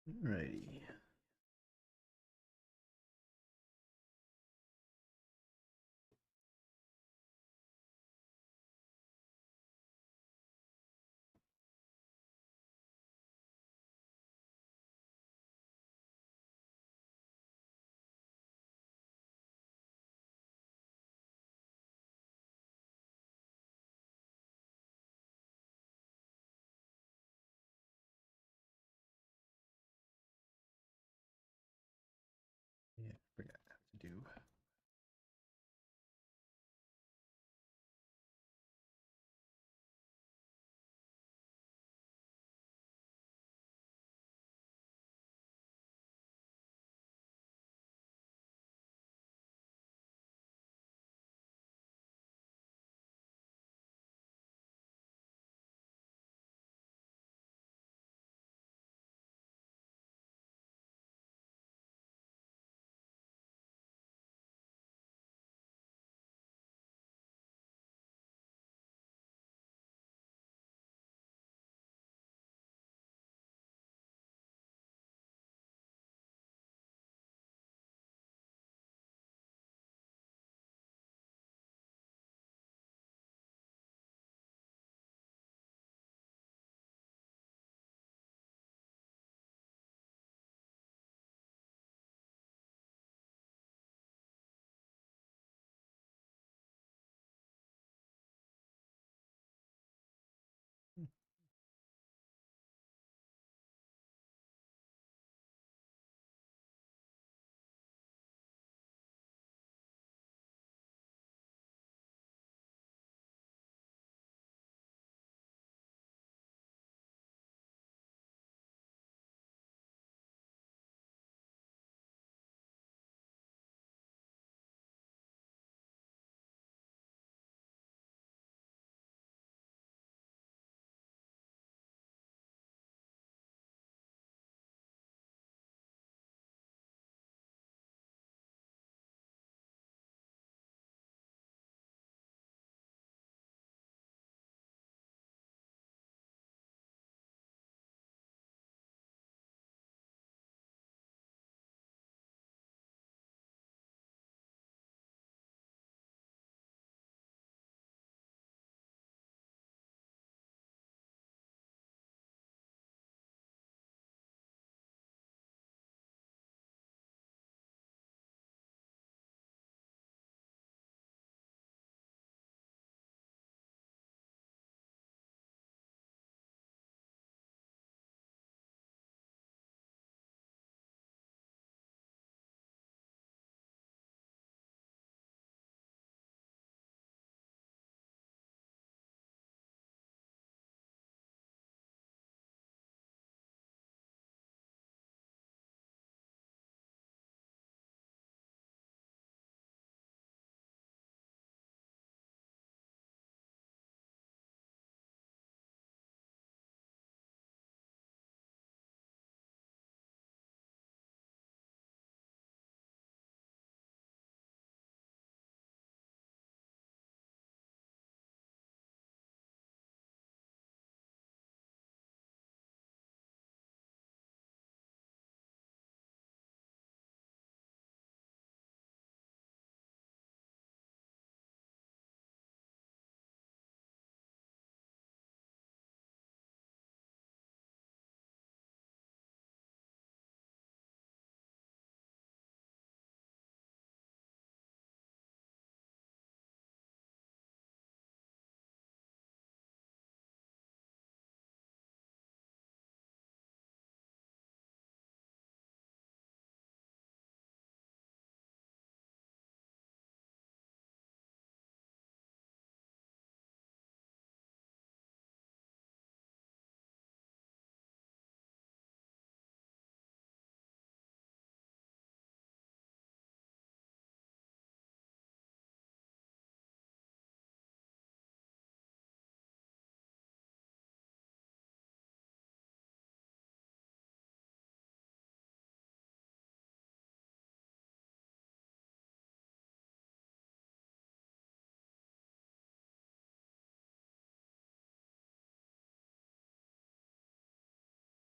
Alrighty.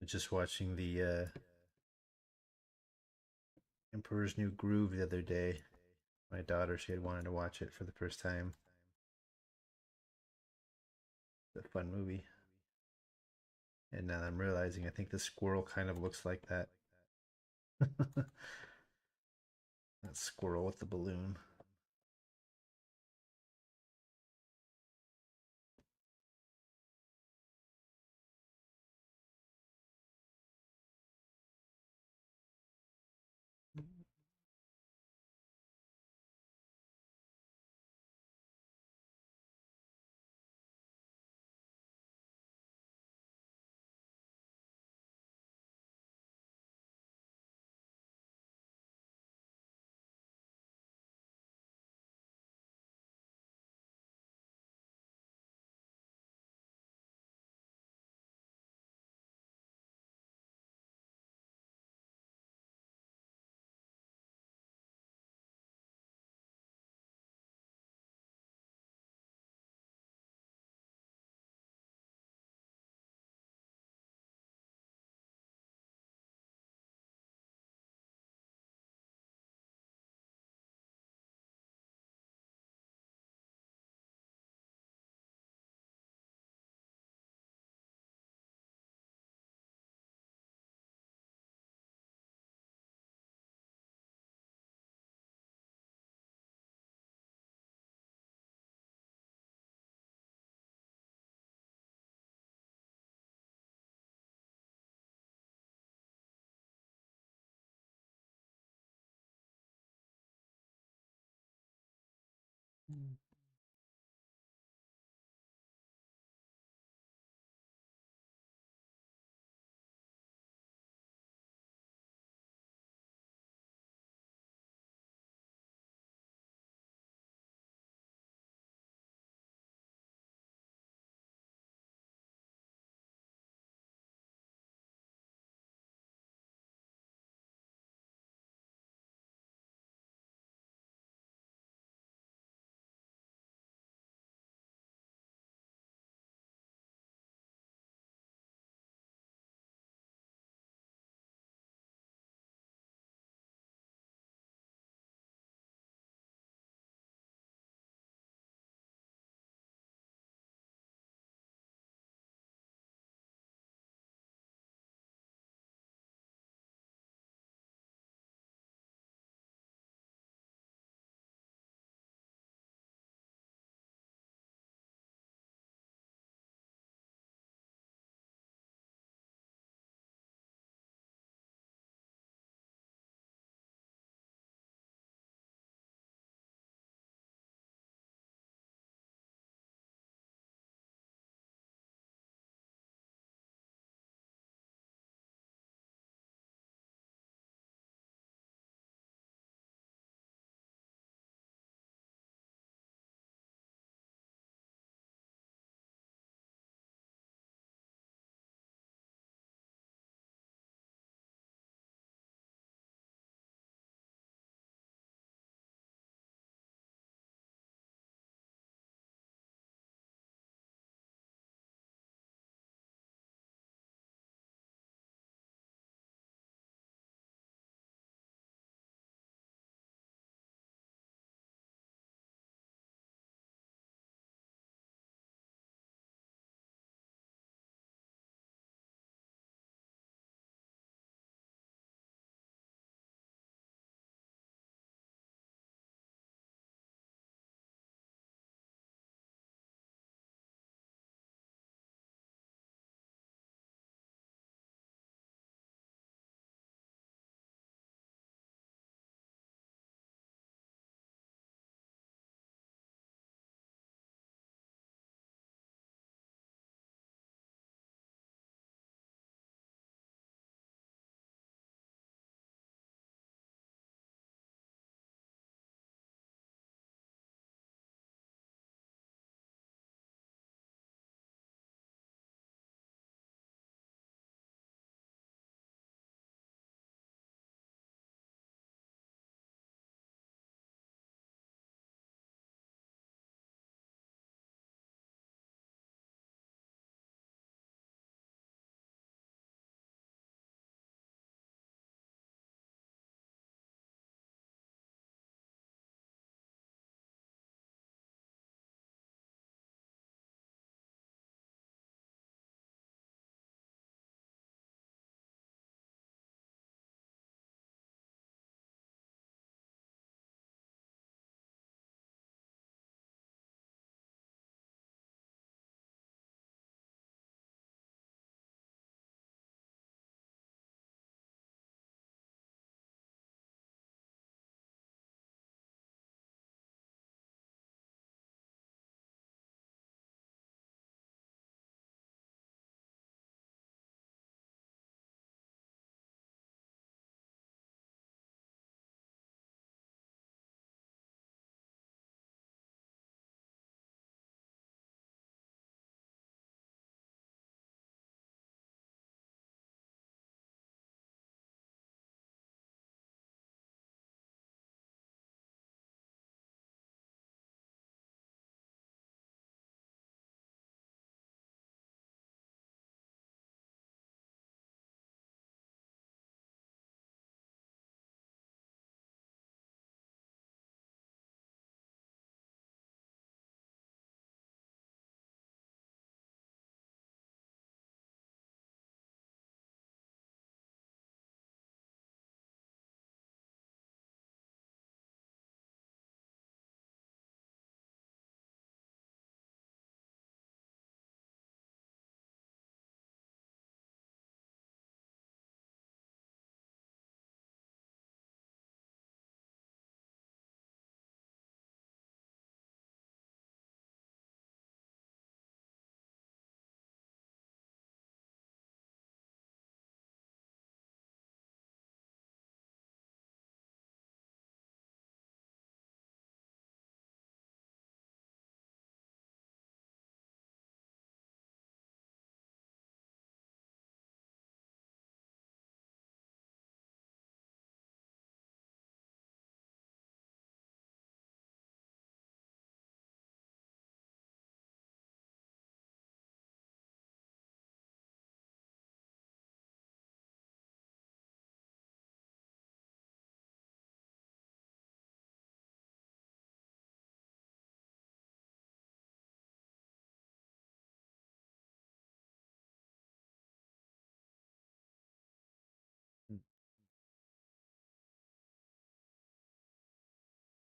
Just watching the Emperor's New Groove the other day. My daughter, she had wanted to watch it for the first time. It's a fun movie. And now I'm realizing I think the squirrel kind of looks like that. That squirrel with the balloon.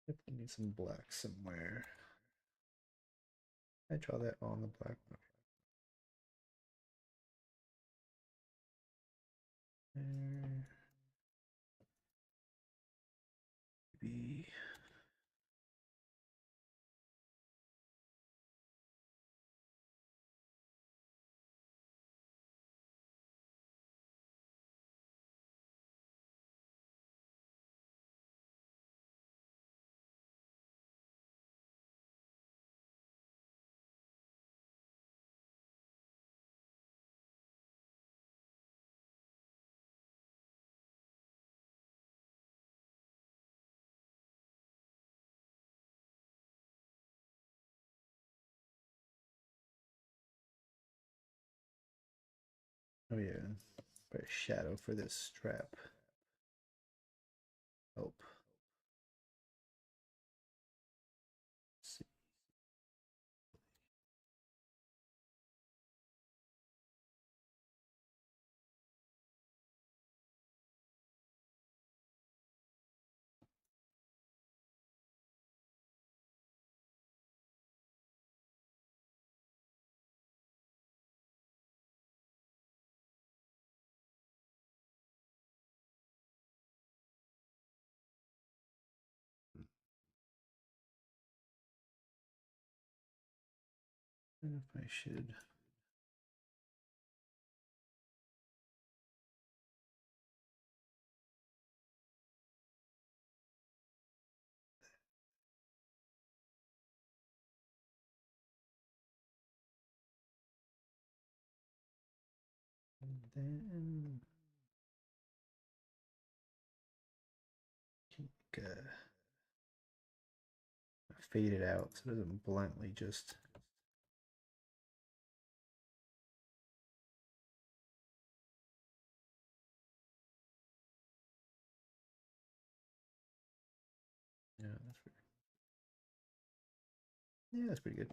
Definitely need some black somewhere. I draw that on the black one. Maybe. Oh yeah, put a shadow for this strap. Help. Let's see. I don't know if I should. And then fade it out so it doesn't bluntly just. Yeah, that's pretty. Yeah, that's pretty good.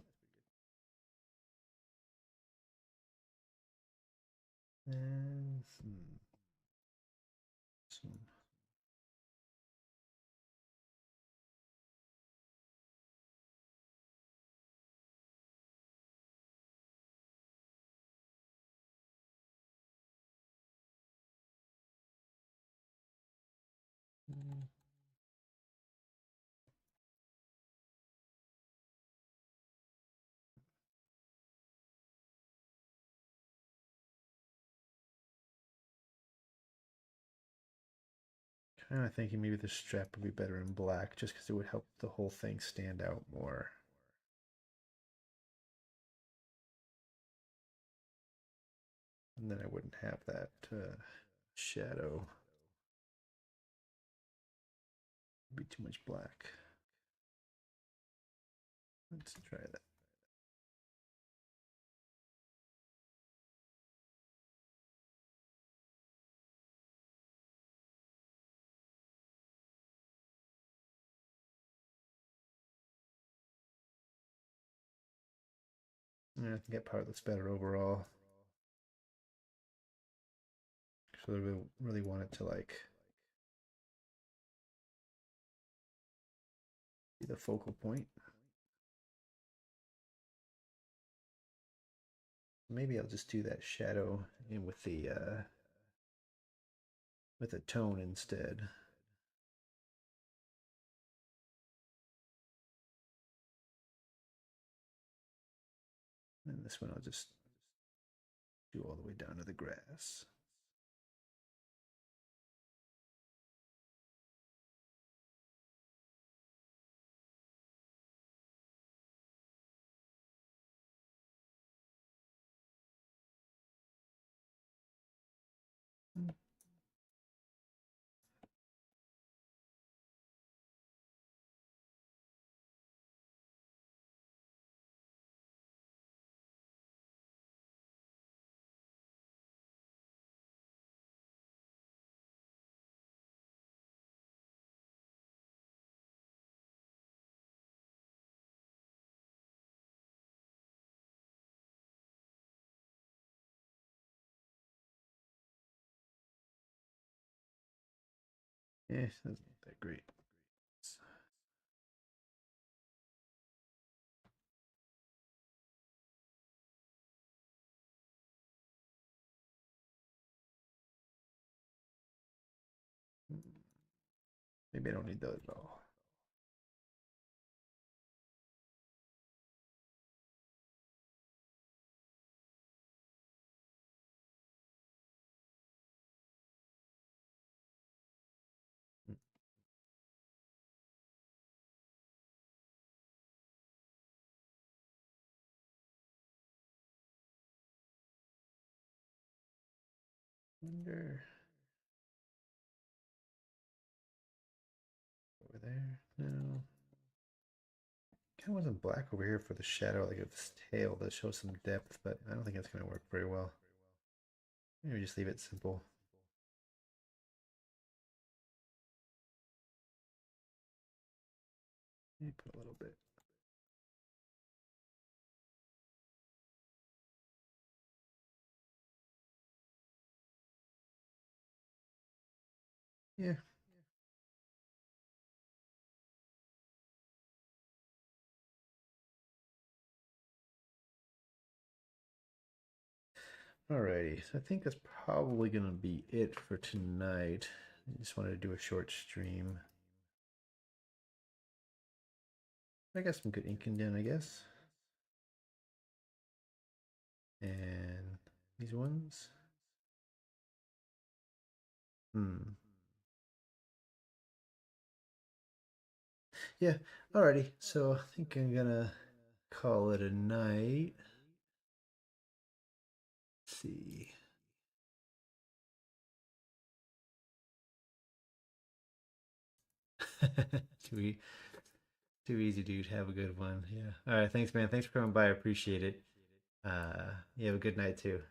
And some. Kind of thinking maybe the strap would be better in black just because it would help the whole thing stand out more. And then I wouldn't have that shadow. It'd be too much black. Let's try that. Yeah, I think that part looks better overall. So I really want it to like be the focal point. Maybe I'll just do that shadow in with a tone instead. And this one I'll just do all the way down to the grass. Yeah, that's not that great. Maybe I don't need those at all. Wonder over there. No. Kind of want some black over here for the shadow, like of his tail, to show some depth, but I don't think that's going to work very well. Maybe just leave it simple. Maybe put a little bit. Yeah. Alrighty, so I think that's probably going to be it for tonight. I just wanted to do a short stream. I got some good inking done, I guess. And these ones. Yeah, alrighty. So I think I'm gonna call it a night. Let's see. too, too easy, dude. Have a good one. Yeah. All right. Thanks, man. Thanks for coming by. I appreciate it. You have a good night too.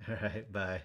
All right. Bye.